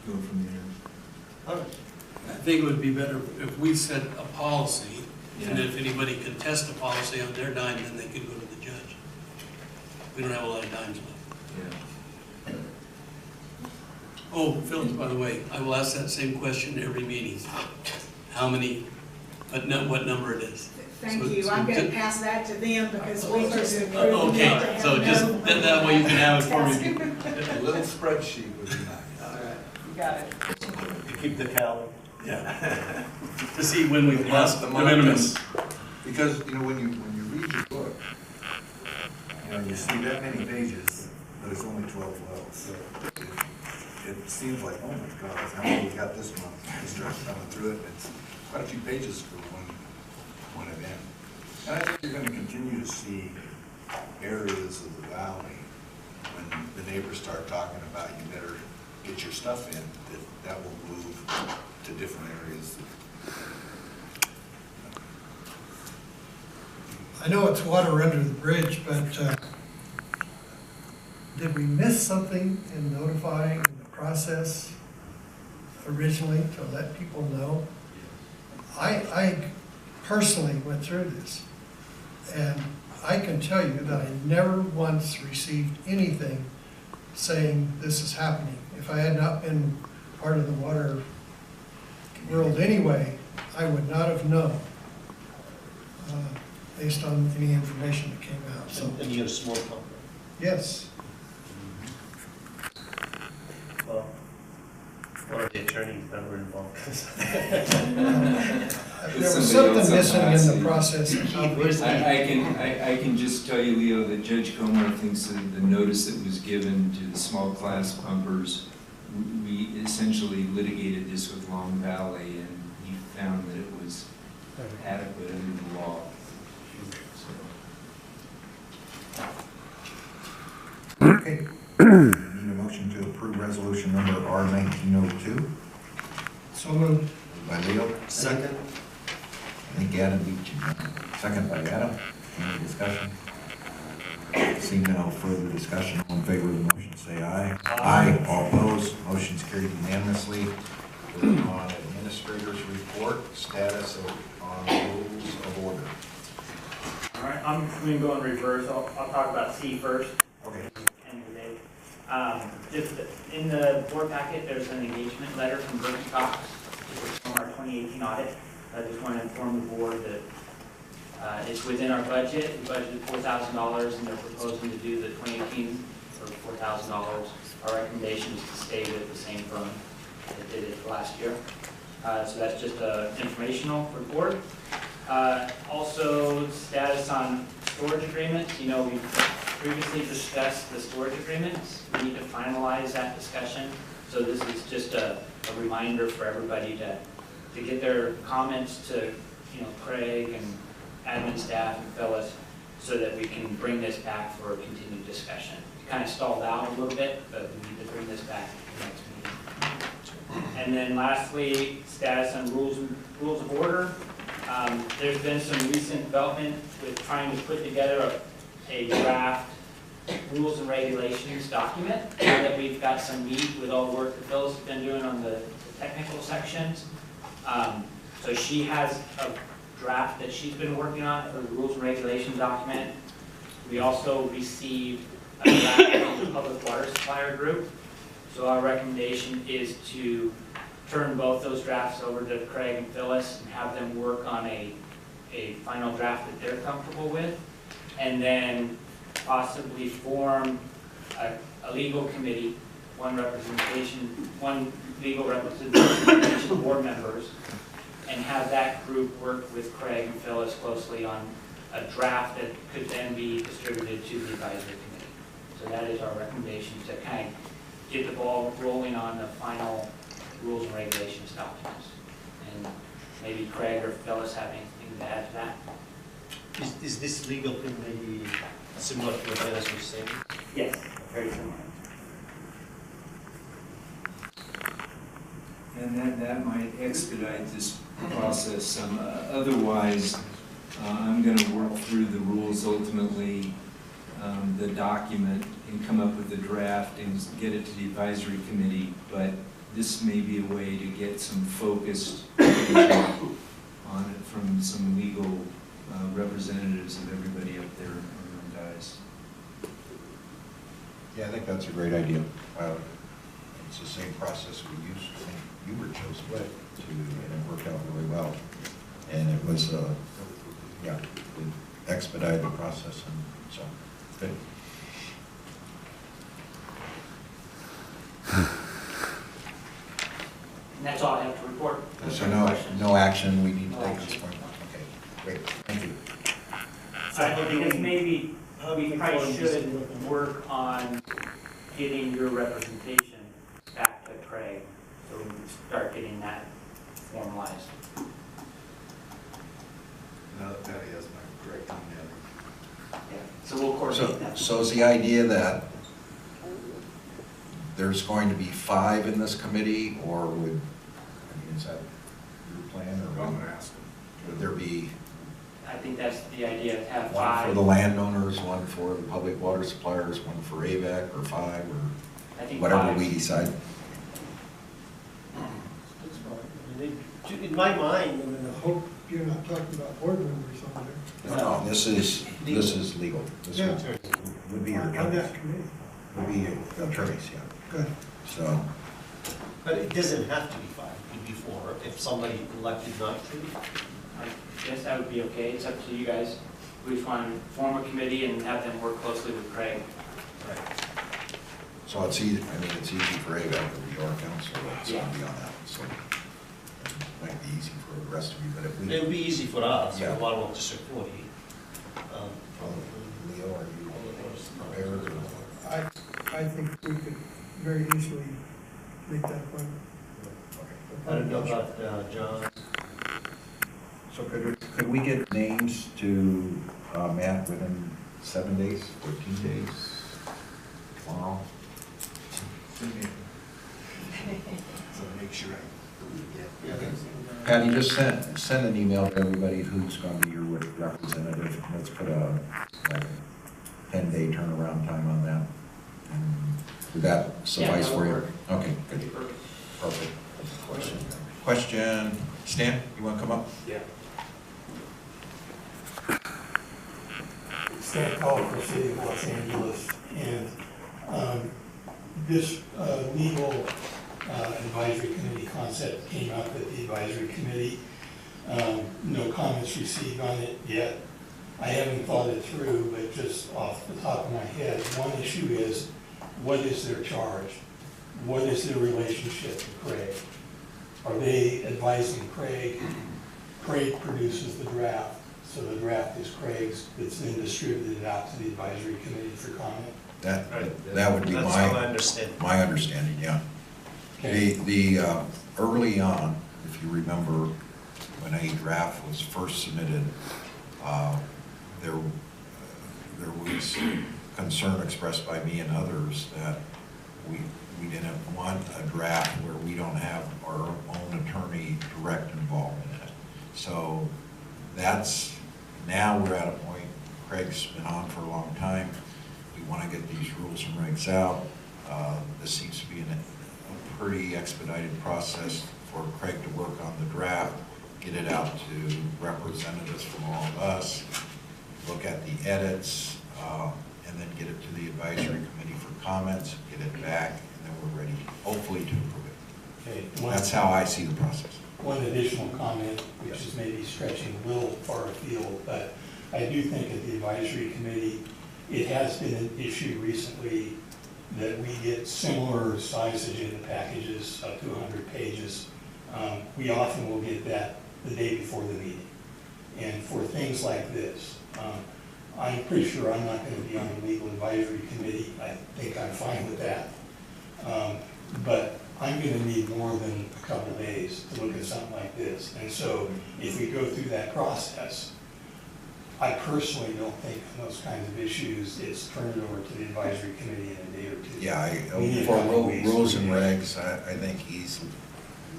Go from there. All right. I think it would be better if we set a policy, and Yeah. if anybody could test the policy on their dime, then they could go to the judge. We don't have a lot of dimes left. Yeah. Oh, Phyllis, by the way, I will ask that same question every meeting. How many, what number it is. Thank So- you, so I'm gonna ju- pass that to them, because we just approved it to Okay, have so just, no- that way you can have it for me. A little spreadsheet would be nice. All right. You got it. You keep the calendar. Yeah. To see when we've lost the Month, the minimum. Because, when you read your book, you see that many pages, but it's only 12 wells. It seems like, oh my God, how many we got this month? You start coming through it, it's quite a few pages for one event. And I think you're gonna continue to see areas of the valley, when the neighbors start talking about, you better get your stuff in, that will move to different areas. I know it's water under the bridge, but did we miss something in notifying the process originally to let people know? I personally went through this, and I can tell you that I never once received anything saying this is happening. If I had not been part of the water world anyway, I would not have known. based on any information that came out, so, And you're a small company. yes. Well, one of the attorneys that were involved. There was something missing in the process. I can just tell you, Leo, that Judge Comer thinks that the notice that was given to the small class pumpers, we essentially litigated this with Long Valley, and he found that it was adequate under the law. Okay. Need a motion to approve resolution number R-1902. So moved. By Leo. Second? I think Adam beat you. Second by Adam. Any discussion? Seeing no further discussion, all in favor of the motion, say aye. Aye. All opposed, motion's carried unanimously. We're on administrator's report, status on rules of order. All right, I'm going to go in reverse. I'll talk about C first. Okay. End of the day. Just in the board packet, there's an engagement letter from Burton Cox from our 2018 audit. I just want to inform the board that it's within our budget. We budgeted $4,000 and they're proposing to do the 2018 for $4,000. Our recommendation is to stay with the same firm that did it last year. So that's just informational report. Also, status on storage agreements. You know, we've previously discussed the storage agreements. We need to finalize that discussion. So this is just a reminder for everybody to get their comments to, Craig and admin staff and Phyllis, so that we can bring this back for a continued discussion. It kind of stalled out a little bit, but we need to bring this back to the next meeting. And then lastly, status on rules of order. There's been some recent development with trying to put together a draft rules and regulations document, now that we've got some meat with all the work that Phyllis has been doing on the technical sections. So she has a draft that she's been working on for the rules and regulations document. We also received a draft from the public water supplier group. So our recommendation is to turn both those drafts over to Craig and Phyllis and have them work on a final draft that they're comfortable with, and then possibly form a legal committee, one legal representation from each of the board members, and have that group work with Craig and Phyllis closely on a draft that could then be distributed to the advisory committee. So that is our recommendation, to kind of get the ball rolling on the final rules and regulations documents. And maybe Craig or Phyllis have anything to add to that? Is this legal committee similar to what Dennis was saying? Yes, very similar. And that might expedite this process some. Otherwise, I'm going to work through the rules, ultimately, the document, and come up with a draft and get it to the advisory committee. But this may be a way to get some focused on it from some legal representatives of everybody up there on the dais. Yeah, I think that's a great idea. It's the same process we used, I think you were chosen to, and it worked out really well. And it was, yeah, it expedited the process, and so, good. And that's all I have to report. So no action we need to take at this point? Okay, great, thank you. I guess maybe we probably should work on getting your representation back to Craig, so we can start getting that formalized. No, that is my direct email. Yeah. So we'll coordinate that. So is the idea that there's going to be 5 in this committee, or is that your plan, or I'm gonna ask them. would there be I think that's the idea, to have one 5. for the landowners, one for the public water suppliers, one for AVAC, or 5, or I think whatever 5. we decide? In my mind, I hope you're not talking about board members on there. No, this is legal. This Yeah. would be your On attorneys. that committee. Would be your attorneys, yeah. Good. So, but it doesn't have to be 5, it could be 4, if somebody elected not to. I guess that would be okay, it's up to you guys. We just want to form a committee and have them work closely with Craig. So it's easy, I mean, it's easy for Ava, the our council, that's gonna be on that, so it might be easy for the rest of you, but if we. It will be easy for us, Yeah. for one of the support. Leo, are you prepared? I think we could very easily make that appointment. I don't know about John. So could we get names to Matt within 7 days, 14 days, tomorrow? So make sure I get. Patty, just send an email to everybody who's going to be your representative. Let's put a 10-day turnaround time on that. And would that suffice for you? Okay, good. Perfect. Question. Stan, you want to come up? Yeah. Stan Call for City of Los Angeles, and this legal advisory committee concept came up at the advisory committee. No comments received on it yet. I haven't thought it through, but just off the top of my head, one issue is, what is their charge? What is their relationship to Craig? Are they advising Craig? Craig produces the draft, so the draft is Craig's, it's then distributed out to the advisory committee for comment. That would be That's how I understand. my understanding, yeah. Okay. The early on, if you remember, when a draft was first submitted, there was concern expressed by me and others that we didn't want a draft where we don't have our own attorney direct involvement in it. So now we're at a point, Craig's been on for a long time, we want to get these rules and regs out. This seems to be a pretty expedited process for Craig to work on the draft, get it out to representatives from all of us, look at the edits, and then get it to the advisory committee for comments, get it back, and then we're ready, hopefully, to approve it. Okay. That's how I see the process. One additional comment, which is maybe stretching a little far afield, but I do think at the advisory committee, it has been an issue recently that we get similar size agenda packages up to 100 pages. We often will get that the day before the meeting. And for things like this, I'm pretty sure I'm not going to be on the legal advisory committee. I think I'm fine with that. But I'm going to need more than a couple of days to look at something like this. And so if we go through that process, I personally don't think for those kinds of issues, it's turned over to the advisory committee in a day or two. Yeah, We need a for couple of weeks. rules and regs, I think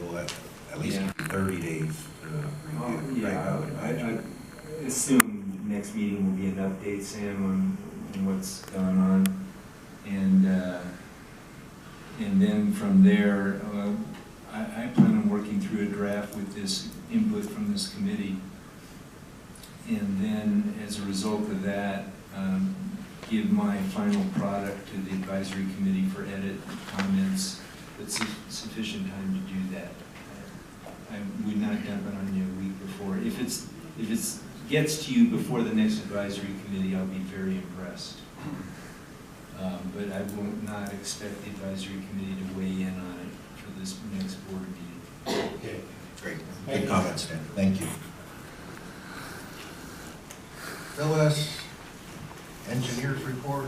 we'll at least 30 days to review. Yeah, I would imagine. I assume next meeting will be an update, Sam, on what's going on. And then from there, I plan on working through a draft with this input from this committee. And then, as a result of that, give my final product to the advisory committee for edit and comments, but sufficient time to do that. I would not dump it on you a week before. If it gets to you before the next advisory committee, I'll be very impressed. But I will not expect the advisory committee to weigh in on it for this next board meeting. Okay. Great. Good comments, Dan. Thank you. Phyllis, engineers report.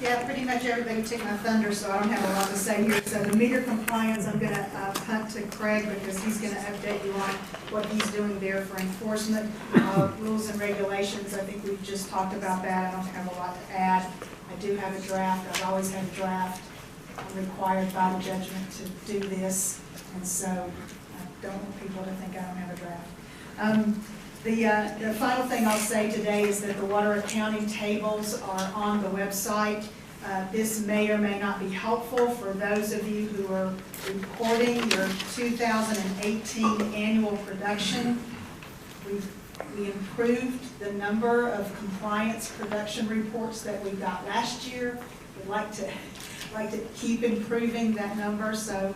Yeah, pretty much everybody took my thunder, so I don't have a lot to say here. So the meter compliance, I'm gonna punt to Craig because he's gonna update you on what he's doing there for enforcement. Rules and regulations, I think we've just talked about that. I don't have a lot to add. I do have a draft. I've always had a draft. I'm required by the judgment to do this, and so I don't want people to think I don't have a draft. The final thing I'll say today is that the water accounting tables are on the website. This may or may not be helpful for those of you who are reporting your 2018 annual production. We improved the number of compliance production reports that we got last year. We'd like to keep improving that number, so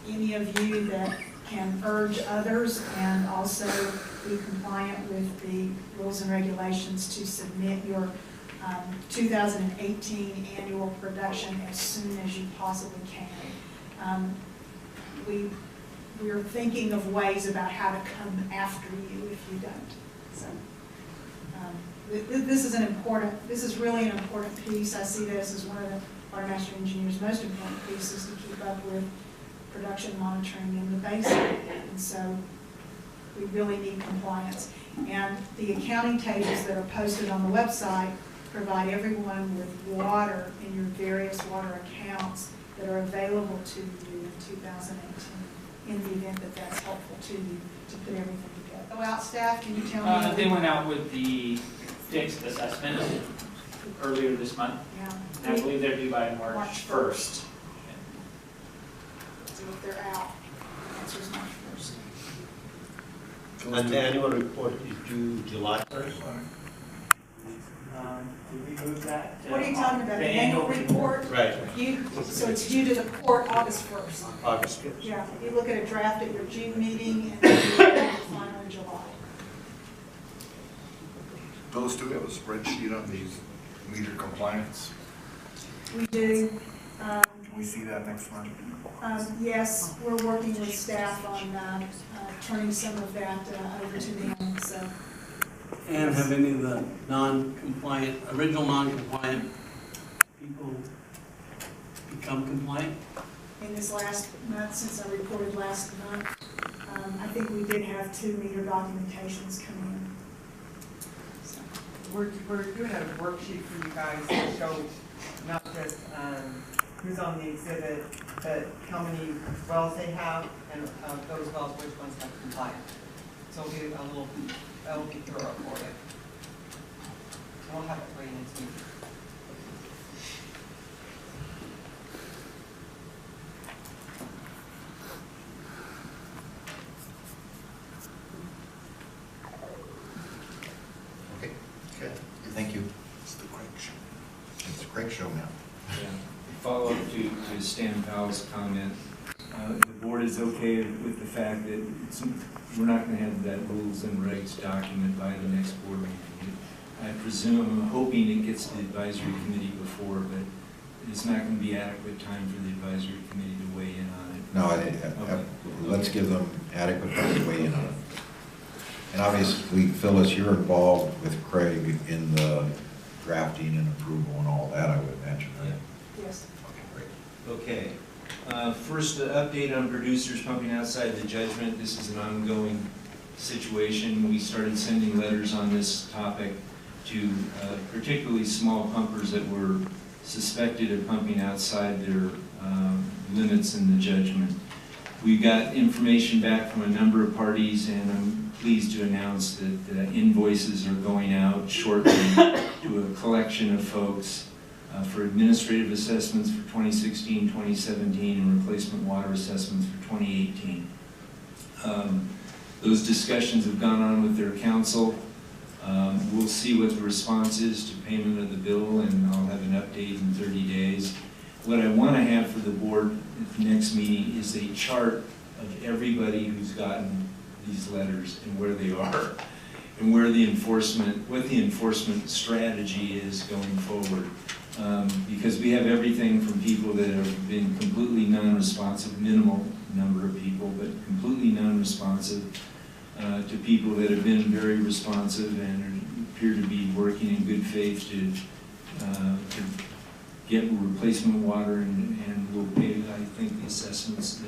any of you that can urge others and also be compliant with the rules and regulations to submit your 2018 annual production as soon as you possibly can. We are thinking of ways about how to come after you if you don't. So this is really an important piece. I see this as one of the Watermaster engineer's most important pieces to keep up with production monitoring in the basin. And so we really need compliance. And the accounting tables that are posted on the website provide everyone with water in your various water accounts that are available to you in 2018 in the event that that's helpful to you to put everything together. Go out, staff, can you tell me? They went out with the fixed assessment earlier this month. Yeah. And I believe they're due by March 1st. So if they're out, the answer is March 1st. And the annual report is due July 1st? Did we move that? What are you talking about, the annual report? Right. So it's due to the court August 1st. August 1st. Yeah, you look at a draft at your June meeting and then you have the final in July. Those two have a spreadsheet on these meter compliance. We do. Can we see that next month? Yes, we're working with staff on turning some of that over to them, so. And have any of the non-compliant, original non-compliant people become compliant? In this last month, since I reported last month, I think we did have 2 meter documentations come in. So, We're doing a worksheet for you guys to show not just who's on the exhibit, but how many wells they have, and of those wells, which ones have compliant. So it'll be it'll be thorough for you. We'll have it for you next week. Okay, Okay. thank you. It's the Craig Show. It's the Craig Show now. Yeah. Follow up to Stan Powell's comment. The board is okay with the fact that we're not going to have that rules and regs document by the next board meeting. I presume, I'm hoping it gets to the advisory committee before, but it's not going to be adequate time for the advisory committee to weigh in on it. No, let's give them adequate time to weigh in on it. And obviously, Phyllis, you're involved with Craig in the drafting and approval and all that, I would imagine, right? yes. Okay, great. Okay. First, an update on producers pumping outside the judgment. This is an ongoing situation. We started sending letters on this topic to particularly small pumpers that were suspected of pumping outside their limits in the judgment. We got information back from a number of parties, and I'm pleased to announce that invoices are going out shortly to a collection of folks for administrative assessments for 2016, 2017, and replacement water assessments for 2018. Those discussions have gone on with their council. We'll see what the response is to payment of the bill, and I'll have an update in 30 days. What I want to have for the board at the next meeting is a chart of everybody who's gotten these letters and where they are, and where the enforcement, what the enforcement strategy is going forward. Because we have everything from people that have been completely non-responsive, minimal number of people, but completely non-responsive, to people that have been very responsive and appear to be working in good faith to get replacement water and will pay, I think, the assessments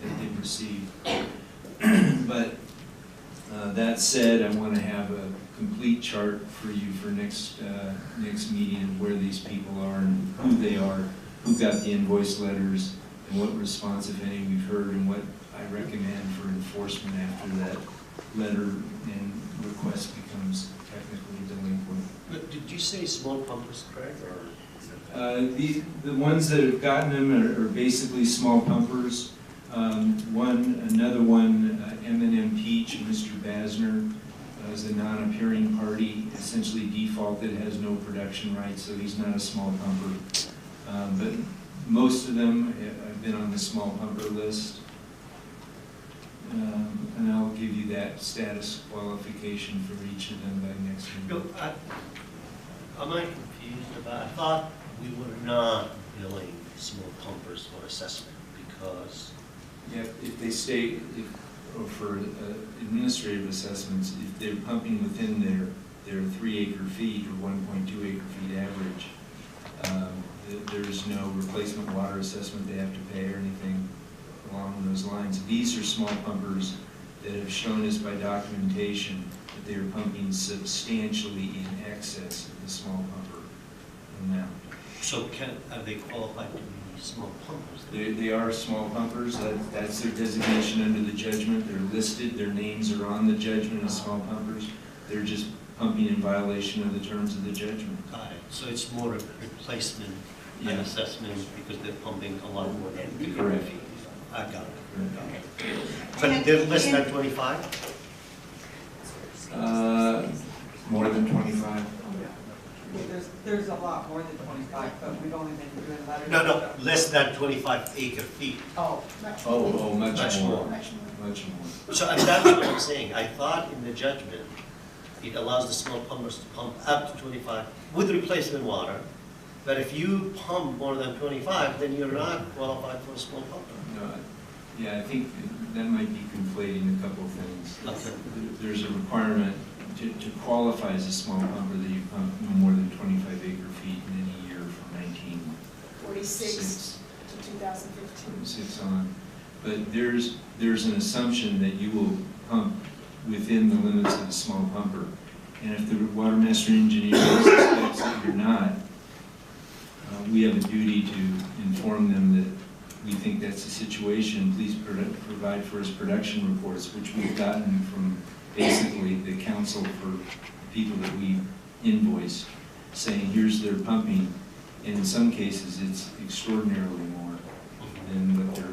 that they've received. But that said, I want to have a complete chart for you for next meeting of where these people are and who they are, who got the invoice letters, and what response, if any, we've heard, and what I recommend for enforcement after that letter and request becomes technically delinquent. But did you say small pumpers, Craig, or? The ones that have gotten them are basically small pumpers. Another one, M&M Peach, Mr. Basner, is a non-appearing party, essentially defaulted, has no production rights, so he's not a small pumper. But most of them have been on the small pumper list. And I'll give you that status qualification for each of them by next No, meeting. am I confused about, I thought we were not billing small pumpers for assessment because, Yeah, if they stay, or for administrative assessments, if they're pumping within their 3 acre feet or 1.2 acre feet average, there's no replacement water assessment they have to pay or anything along those lines. These are small pumpers that have shown us by documentation that they are pumping substantially in excess of the small pumper amount. so are they qualified to be small pumpers? They are small pumpers, that's their designation under the judgment, they're listed, their names are on the judgment as small pumpers. They're just pumping in violation of the terms of the judgment. Got it, so it's more a replacement Yeah. and assessment because they're pumping a lot more than 3 Correct. feet. I got it. And- But they're less than and- 25? More than 25? There's a lot more than 25, but we've only been doing letters. No, less than 25 acre feet. Oh, Much Much Much more, more. Much more. much more. So and that's what I'm saying. I thought in the judgment, it allows the small pumpers to pump up to 25 with replacement water. But if you pump more than 25, then you're not qualified for a small pumper. No, yeah, I think that might be conflating a couple of things. Okay. There's a requirement to qualify as a small pumper that you pump no more than 25 acre feet in any year from 46 to 2015. 6 on. But there's an assumption that you will pump within the limits of a small pumper. And if the Watermaster engineer suspects that you're not, we have a duty to inform them that we think that's the situation. Please provide for us production reports, which we've gotten from basically the council for people that we invoice, saying here's their pumping. And in some cases, it's extraordinarily more than what they're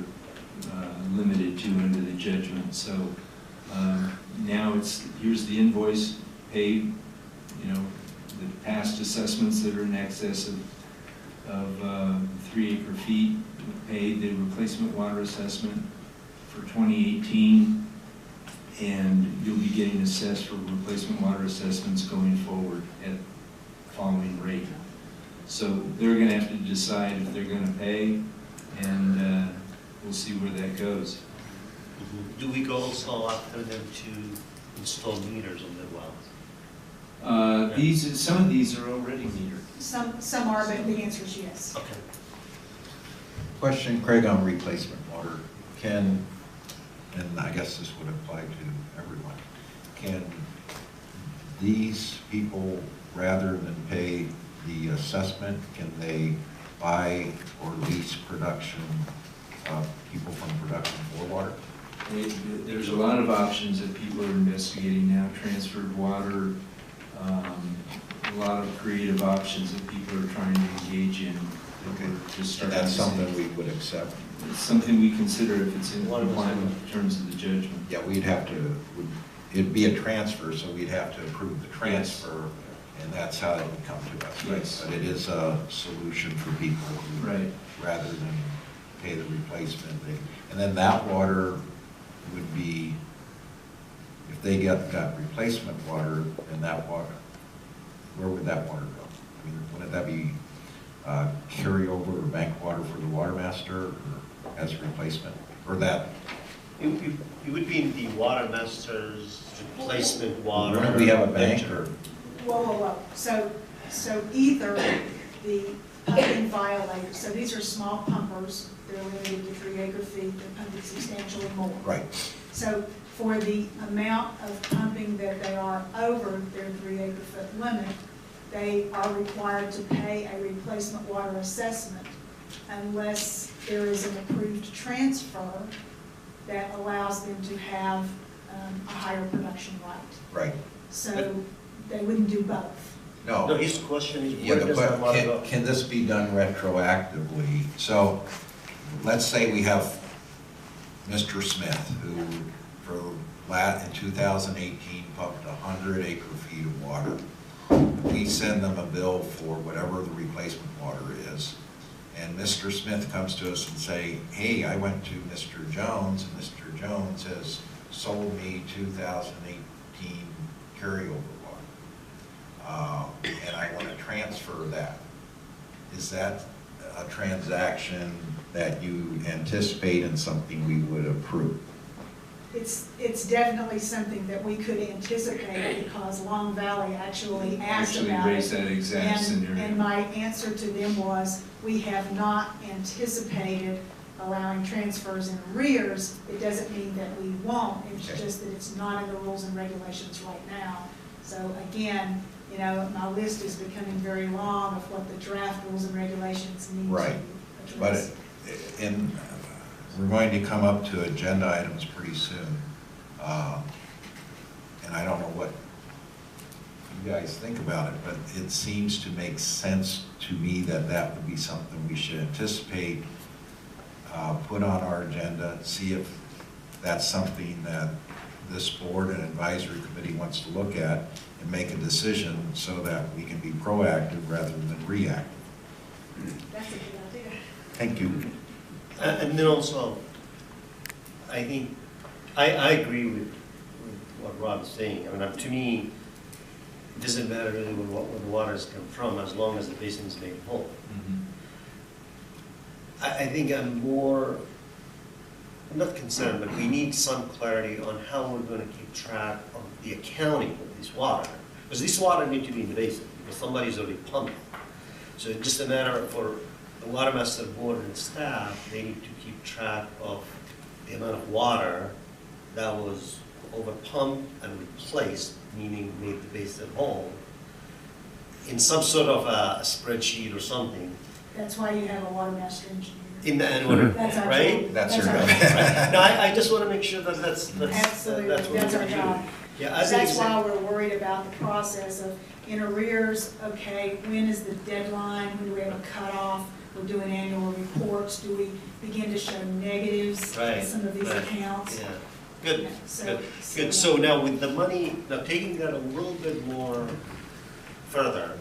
limited to under the judgment. So now here's the invoice, pay, the past assessments that are in excess of 3 acre feet, paid the replacement water assessment for 2018, and you'll be getting assessed for replacement water assessments going forward at following rate. So they're going to have to decide if they're going to pay, and we'll see where that goes. Do we go also after them to install meters on their wells? Some of these are already metered. Some are, but the answer is yes. Okay. Question, Craig, on replacement water. And I guess this would apply to everyone, can these people, rather than pay the assessment, can they buy or lease production, people from production for water? There's a lot of options that people are investigating now, transferred water, a lot of creative options that people are trying to engage in. And that's something we would accept? It's something we consider if it's in compliance with the terms of the judgment. Yeah, it'd be a transfer, so we'd have to approve the transfer, and that's how it would come to us, right? Yes. But it is a solution for people who, Right. rather than pay the replacement, and then that water would be, if they got replacement water, and that water, where would that water go? I mean, wouldn't that be carryover or bank water for the Watermaster, or as a replacement, or that? It would be in the Watermaster's replacement water. Wouldn't we have a bank, or? Whoa. So either the pumping violators, so these are small pumpers, they're limited to 3 acre feet, they're pumping substantially more. Right. So for the amount of pumping that they are over their 3 acre foot limit, they are required to pay a replacement water assessment unless there is an approved transfer that allows them to have a higher production rate. Right. So they wouldn't do both. No, his question is, Yeah, where does that water go? can this be done retroactively? So, let's say we have Mr. Smith, who in 2018 pumped 100 acre feet of water. We send them a bill for whatever the replacement water is, and Mr. Smith comes to us and say, hey, I went to Mr. Jones, and Mr. Jones has sold me 2018 carryover water, and I want to transfer that. Is that a transaction that you anticipate and something we would approve? It's definitely something that we could anticipate because Long Valley actually asked about it. raised that exact scenario. And my answer to them was, we have not anticipated allowing transfers in arrears. It doesn't mean that we won't, it's Okay. just that it's not in the rules and regulations right now. So again, you know, my list is becoming very long of what the draft rules and regulations need Right. to But address. we're going to come up to agenda items pretty soon. And I don't know what you guys think about it, but it seems to make sense to me that that would be something we should anticipate, put on our agenda, see if that's something that this board and advisory committee wants to look at and make a decision so that we can be proactive rather than reactive. That's a good idea. Thank you. And then also, I think, I agree with what Rob is saying. I mean, to me, it doesn't matter really where the waters come from, as long as the basin is made whole. I think I'm not concerned, but we need some clarity on how we're going to keep track of the accounting of this water. Because this water needs to be in the basin, because somebody's already pumped it. So it's just a matter for the Watermaster board and staff, they need to keep track of the amount of water that was overpumped and replaced, meaning made the basin whole, in some sort of a spreadsheet or something. That's why you have a Watermaster engineer. In the annual report, That's our right? job. That's your our job. No, I just want to make sure that that's Absolutely, what that's we're our doing. job. Yeah, as an That's why example, we're worried about the process of in arrears, okay, when is the deadline, when do we have a cutoff? We're doing annual reports, do we begin to show negatives in Right, some of these right. accounts? yeah, good, Yeah, so- good, good. So now with the money, now taking that a little bit more further,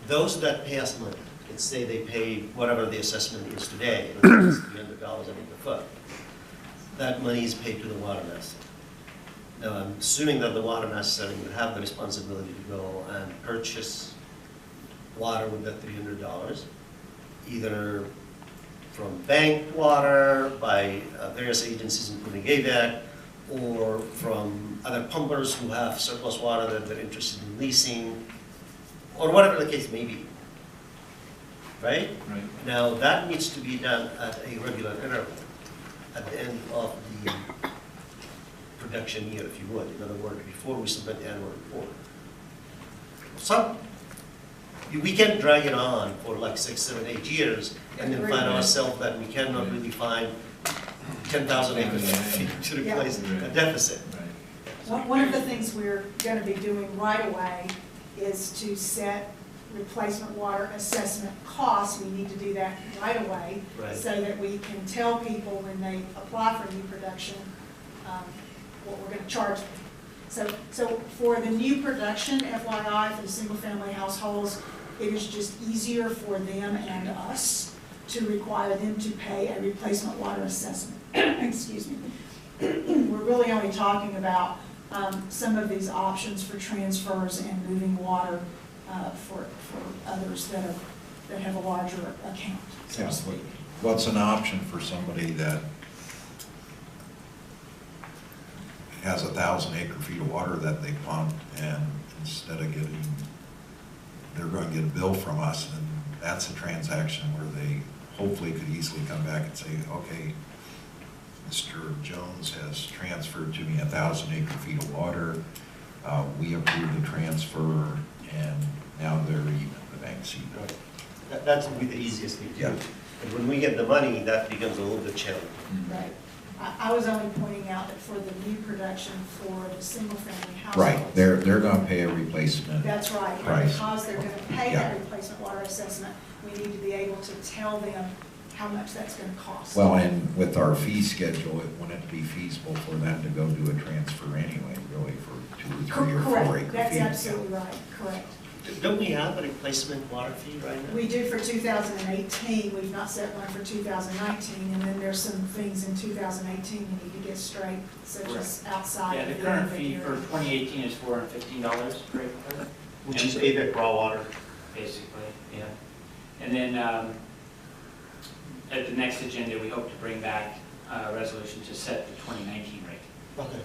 those that pay us money, let's say they pay whatever the assessment is today, let's say it's $300 an acre foot, that money is paid to the Watermaster. Now, I'm assuming that the Watermaster would have the responsibility to go and purchase water with that $300, either from banked water by various agencies, including AVAC, or from other pumpers who have surplus water that they're interested in leasing, or whatever the case may be. Right? Right. Now, that needs to be done at a regular interval, at the end of the production year, if you would. In other words, before we submit the annual report. We can't drag it on for like 6, 7, 8 years and then find ourselves that we cannot really find 10,000 acres to replace a deficit. One of the things we're going to be doing right away is to set replacement water assessment costs. We need to do that right away, Right. so that we can tell people when they apply for new production what we're going to charge them. So for the new production, FYI, for the single-family households, it is just easier for them and us to require them to pay a replacement water assessment. Excuse me. We're really only talking about some of these options for transfers and moving water for others that have a larger account, so to speak. What's an option for somebody that has 1,000 acre-feet of water that they pumped, and instead of getting, they're going to get a bill from us, and that's a transaction where they hopefully could easily come back and say, okay, Mr. Jones has transferred to me 1,000 acre-feet of water, we approve the transfer, and now they're even, the bank's even. Right. That would be the easiest thing to do. Yeah. And when we get the money, that becomes a little bit challenging. Right. I was only pointing out that for the new production for the single-family households. Right, they're going to pay a replacement. That's right, and Price. because they're going to pay Yeah. that replacement water assessment, we need to be able to tell them how much that's going to cost. Well, and with our fee schedule, it wouldn't be feasible for them to go do a transfer anyway, really, for 2 or 3 or 4 acre feet. Correct, that's absolutely right, correct. Don't we have a replacement water fee right now? We do for 2018, we've not set one for 2019, and then there's some things in 2018 we need to get straight, such as outside. Yeah, the of current AVEC fee for area. 2018 is $415 per acre, Which is AVEC raw water. basically, yeah. And then at the next agenda, we hope to bring back a resolution to set the 2019 rate. Okay.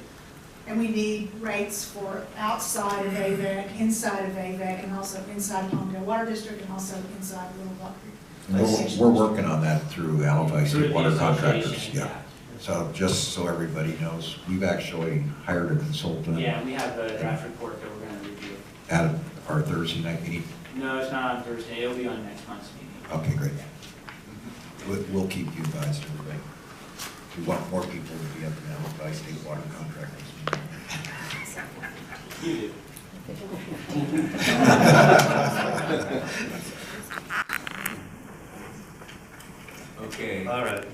And we need rates for outside of AVEC, inside of AVEC, and also inside Palmdale Water District, and also inside Little Rock. We're working on that through Alabama Through State the Water Contractors, association, yeah. So just so everybody knows, we've actually hired a consultant Yeah, we have a draft report that we're going to review. at our Thursday night meeting. No, it's not on Thursday, it'll be on next month's meeting. Okay, great. We'll keep you advised, everybody. We want more people to be at the Alabama State Water Contractors meeting. You do. Okay. All right.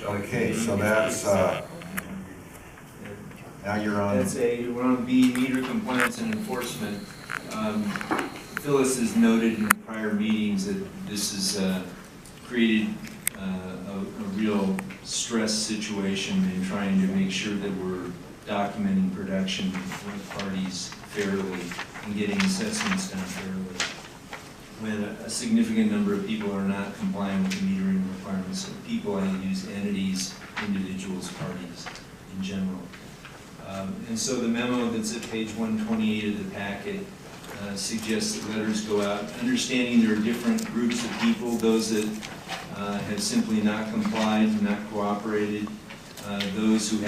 Okay, so that's, now you're on. We're on B, meter compliance and enforcement. Phyllis has noted in prior meetings that this has created a real stress situation in trying to make sure that we're documenting production with parties fairly and getting assessments done fairly. When a significant number of people are not complying with the metering requirements, so people, I use entities, individuals, parties in general. And so the memo that's at page 128 of the packet suggests that letters go out, understanding there are different groups of people, those that have simply not complied, not cooperated, those who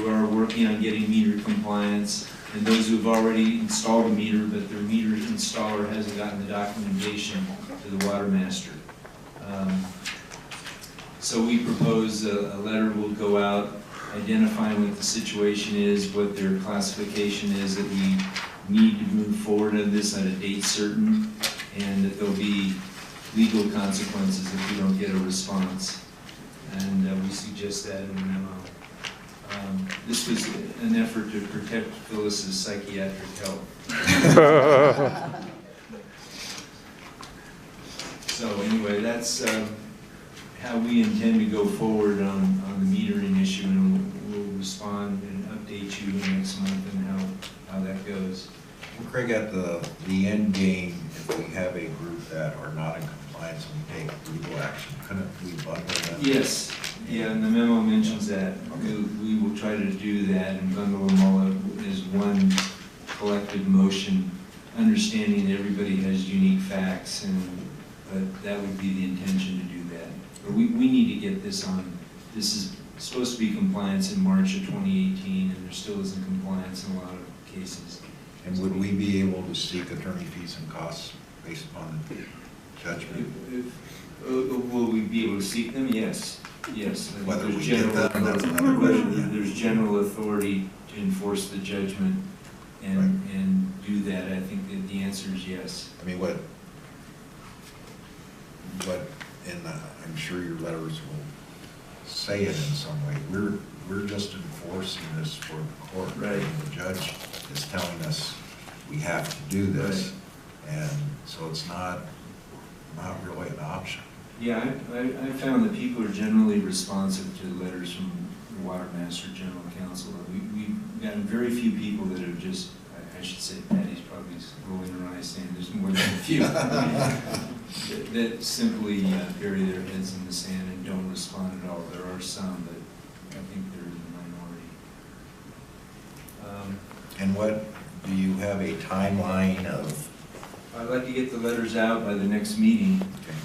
are working on getting meter compliance, and those who have already installed a meter, but their meter installer hasn't gotten the documentation to the Watermaster. So we propose a letter will go out identifying what the situation is, what their classification is, that we need to move forward on this at a date certain, and that there'll be legal consequences if we don't get a response. And we suggest that in the memo. This was an effort to protect Phyllis's psychiatric health. So anyway, that's how we intend to go forward on the metering issue, and we'll respond and update you next month and how that goes. Well, Craig, at the end game, if we have a group that are not in compliance and we take legal action, couldn't we bundle them? Yes, yeah, and the memo mentions that. We will try to do that and bundle them all up as one collective motion, understanding that everybody has unique facts, but that would be the intention to do that. But we need to get this on. This is supposed to be compliance in March of 2018, and there still isn't compliance in a lot of cases. And would we be able to seek attorney fees and costs based upon the judgment? Will we be able to seek them? Yes, yes. Whether There's we get that or not is another question, yeah. There's general authority to enforce the judgment and do that. I think that the answer is yes. I mean, and I'm sure your letters will say it in some way. We're just enforcing this for the court. Right. And the judge is telling us we have to do this. Right. And so it's not really an option. Yeah, I found that people are generally responsive to letters from the Watermaster General Counsel. We've gotten very few people that have just, I should say, Patty's probably rolling her eyes saying there's more than a few, that simply bury their heads in the sand and don't respond at all. There are some, but I think they're in the minority. And what, do you have a timeline of? I'd like to get the letters out by the next meeting. Okay.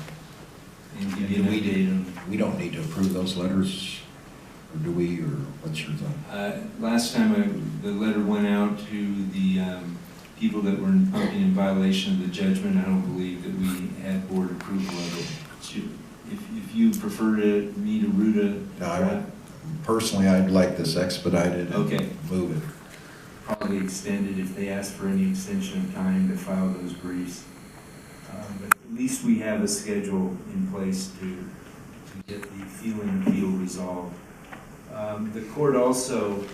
And give you an update on. We don't need to approve those letters, or do we, or what's your thought? Last time the letter went out to the people that were in violation of the judgment. I don't believe that we had board approval of it. If you prefer me to root Personally, I'd like this expedited and okay. Move it. Probably extended if they ask for any extension of time to file those briefs. But at least we have a schedule in place to get the feel and appeal resolved. The court also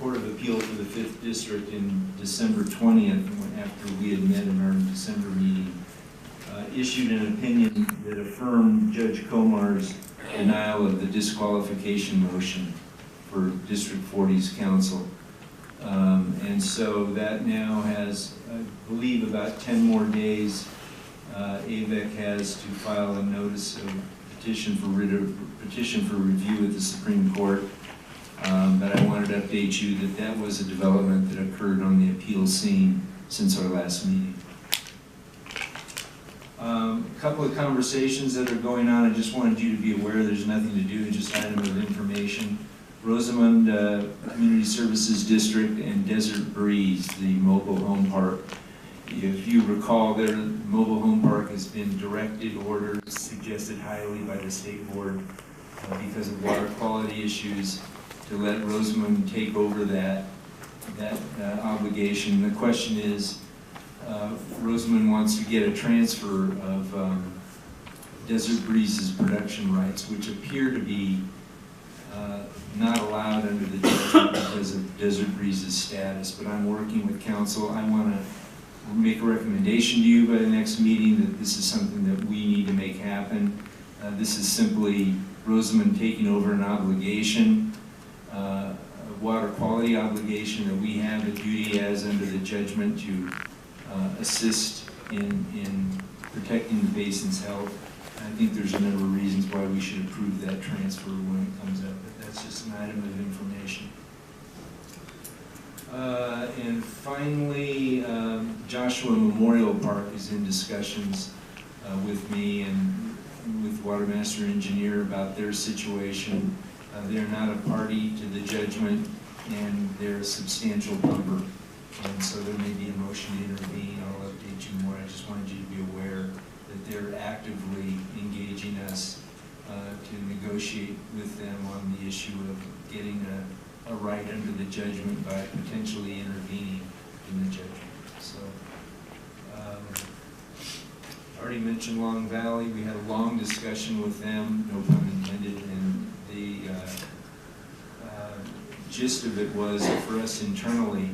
Court of Appeal for the 5th District in December 20th, after we had met in our December meeting, issued an opinion that affirmed Judge Comar's denial of the disqualification motion for District 40's counsel. And so that now has, I believe, about 10 more days. AVEC has to file a notice of petition for review with the Supreme Court. But I wanted to update you that that was a development that occurred on the appeal scene since our last meeting. A couple of conversations that are going on. I just wanted you to be aware there's nothing to do, just item of information. Rosamond Community Services District and Desert Breeze, the mobile home park. If you recall, their mobile home park has been directed, ordered, suggested highly by the state board because of water quality issues to let Rosamond take over that obligation. The question is, Rosamond wants to get a transfer of Desert Breeze's production rights, which appear to be not allowed under the judgment because of Desert Breeze's status. But I'm working with counsel. I want to make a recommendation to you by the next meeting that this is something that we need to make happen. This is simply Rosamond taking over an obligation, a water quality obligation that we have a duty as under the judgment to assist in protecting the basin's health. I think there's a number of reasons why we should approve that transfer when it comes up, but that's just an item of information. And finally, Joshua Memorial Park is in discussions with me and with Watermaster Engineer about their situation. They're not a party to the judgment, and they're a substantial bumper. And so there may be a motion to intervene. I'll update you more. I just wanted you to be aware that they're actively engaging us to negotiate with them on the issue of getting a right under the judgment by potentially intervening in the judgment. So, I already mentioned Long Valley. We had a long discussion with them, no pun intended, and the gist of it was for us internally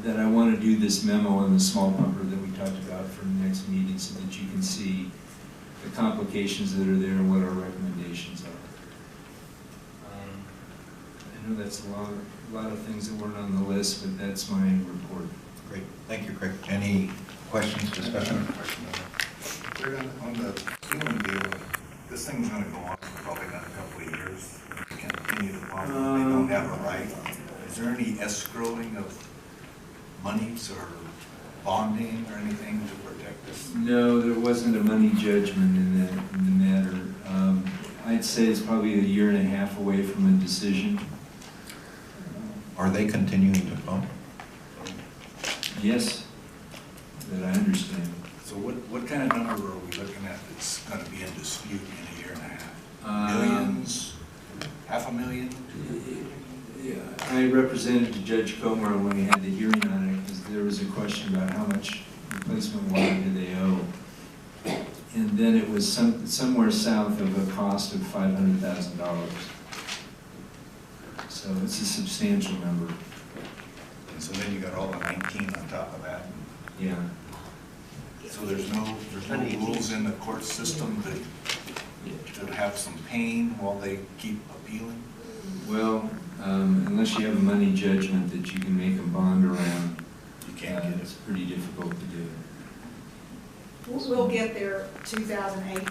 that I want to do this memo on the small pumper that we talked about for the next meeting so that you can see the complications that are there and what our recommendations are. I know that's a lot of things that weren't on the list, but that's my report. Great, thank you, Craig. Any questions, discussion? On the ceiling deal, this thing's gonna go on for probably another couple of years. We can continue to pump, they don't have a right. Is there any escrowing of monies or bonding or anything to protect this? No, there wasn't a money judgment in the matter. I'd say it's probably a year and a half away from a decision. Are they continuing to pump? Yes, that I understand. So what kind of number are we looking at that's gonna be in dispute in a year and a half? Millions? $500,000? Yeah, I represented Judge Comar when we had the hearing on it because there was a question about how much replacement water do they owe. And then it was somewhere south of a cost of $500,000. So it's a substantial number. And so then you got all the 19 on top of that. Yeah. So there's no rules in the court system to have some pain while they keep appealing? Well, unless you have a money judgment that you can make a bond around, You can't get it. it's pretty difficult to do. We'll get their 2018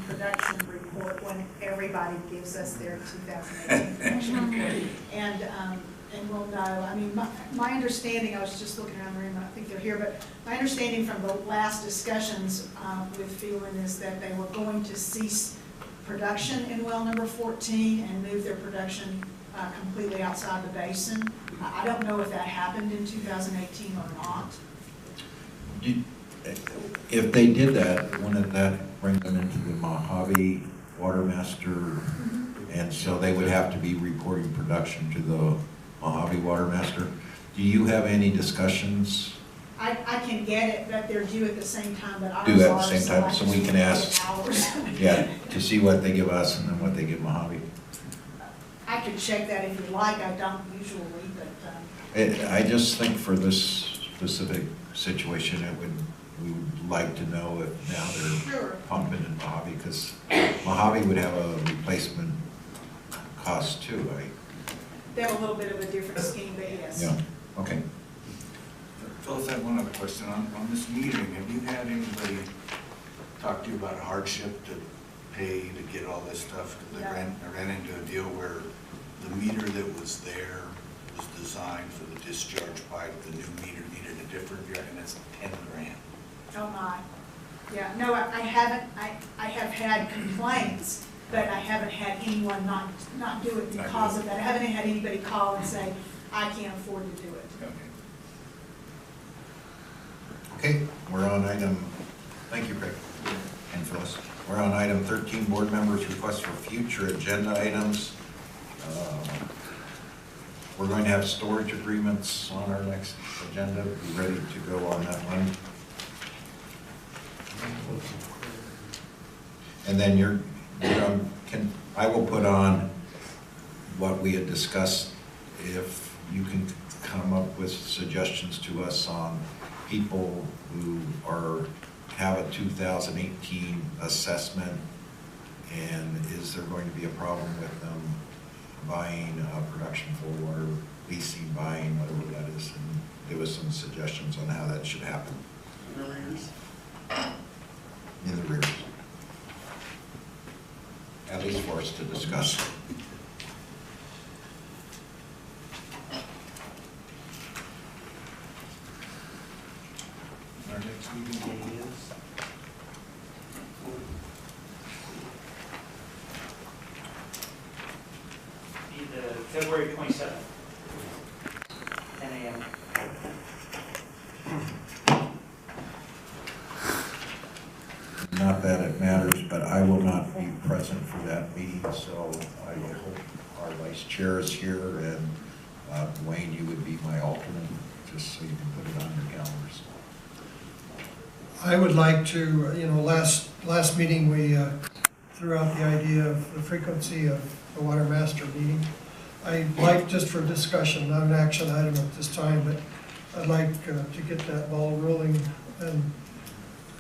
production report when everybody gives us their 2018 production report. And we'll know. I mean, my understanding, I was just looking around the room, I don't think they're here, but my understanding from the last discussions with Phelan is that they were going to cease production in well number 14 and move their production completely outside the basin. I don't know if that happened in 2018 or not. If they did that, wouldn't that bring them into the Mojave Watermaster? And so they would have to be reporting production to the Mojave Watermaster. Do you have any discussions? I can get it, but they're due at the same time, but ours Do at the are, same time, I so just we can need ask. hours. Yeah, to see what they give us and then what they give Mojave. I could check that if you like, I don't usually, but, I just think for this specific situation, we would like to know if now they're Sure. pumping in Mojave, because Mojave would have a replacement cost too, right? they have a little bit of a different scheme, but yes. Yeah, okay. Phyllis, I have one other question. On this metering, have you had anybody talk to you about hardship to pay to get all this stuff? Because No. I ran into a deal where the meter that was there was designed for the discharge pipe. The new meter needed a different, and it's 10 grand. Oh, my. Yeah, no, I haven't, I have had complaints, but I haven't had anyone not do it because of that. I haven't had anybody call and say, I can't afford to do it. Okay, we're on item, thank you, Craig and Phyllis. We're on item 13, board members' requests for future agenda items. We're going to have storage agreements on our next agenda. Be ready to go on that one. And then I will put on what we had discussed. If you can come up with suggestions to us on people who have a 2018 assessment, and is there going to be a problem with them buying production full or leasing, buying, whatever that is, and give us some suggestions on how that should happen. In the rears. In the rears. At least for us to discuss. Our next meeting date is? Be the February 27th, 10 a.m. Not that it matters, but I will not be present for that meeting, so I will hope our vice chair is here, and Dwayne, you would be my alternate, just so you can put it on your calendars. I would like to, last meeting, we threw out the idea of the frequency of the Watermaster meeting. I'd like, just for discussion, not an action item at this time, but I'd like to get that ball rolling. And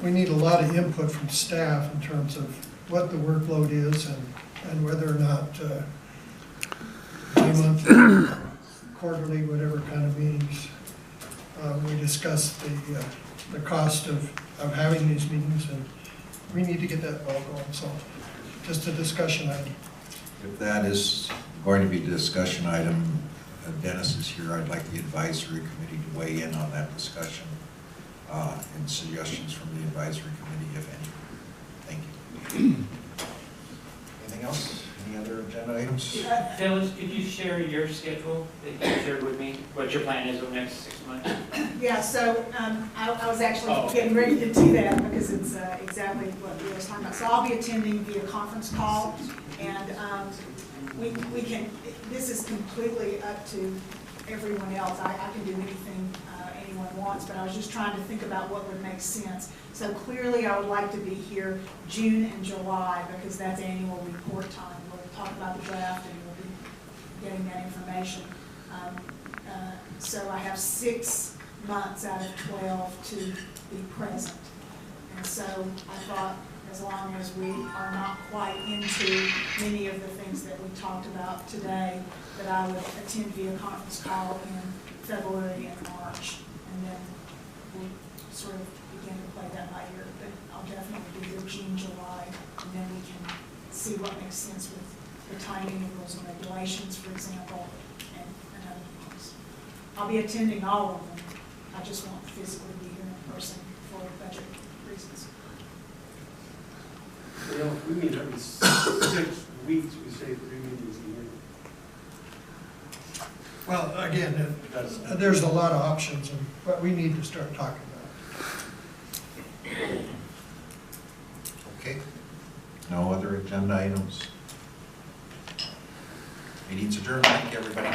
we need a lot of input from staff in terms of what the workload is and whether or not bi-monthly, quarterly, whatever kind of meetings. We discussed the cost of having these meetings, and we need to get that ball going, so just a discussion item. If that is going to be a discussion item, Dennis is here, I'd like the advisory committee to weigh in on that discussion, and suggestions from the advisory committee, if any. Thank you. Anything else? Any other agenda items? Phyllis, could you share your schedule that you shared with me, what your plan is over the next 6 months? Yeah, so I was actually getting ready to do that because it's exactly what we were talking about. So I'll be attending via conference call, and we can, this is completely up to everyone else. I can do anything anyone wants, but I was just trying to think about what would make sense. So clearly I would like to be here June and July because that's annual report time. We'll talk about the draft and we'll be getting that information. So I have 6 months out of 12 to be present. And so I thought as long as we are not quite into many of the things that we talked about today, that I would attend via conference call in February and March. And then we'll sort of begin to play that by ear. But I'll definitely be here June, July, and then we can see what makes sense with the timing of rules and regulations, for example, and other things. I'll be attending all of them. I just won't physically be here in person for budget reasons. If we meet every 6 weeks, we say 3 meetings a year. Well, again, there's a lot of options, but we need to start talking about it. Okay. No other agenda items? Meeting's adjourned. Thank you, everybody.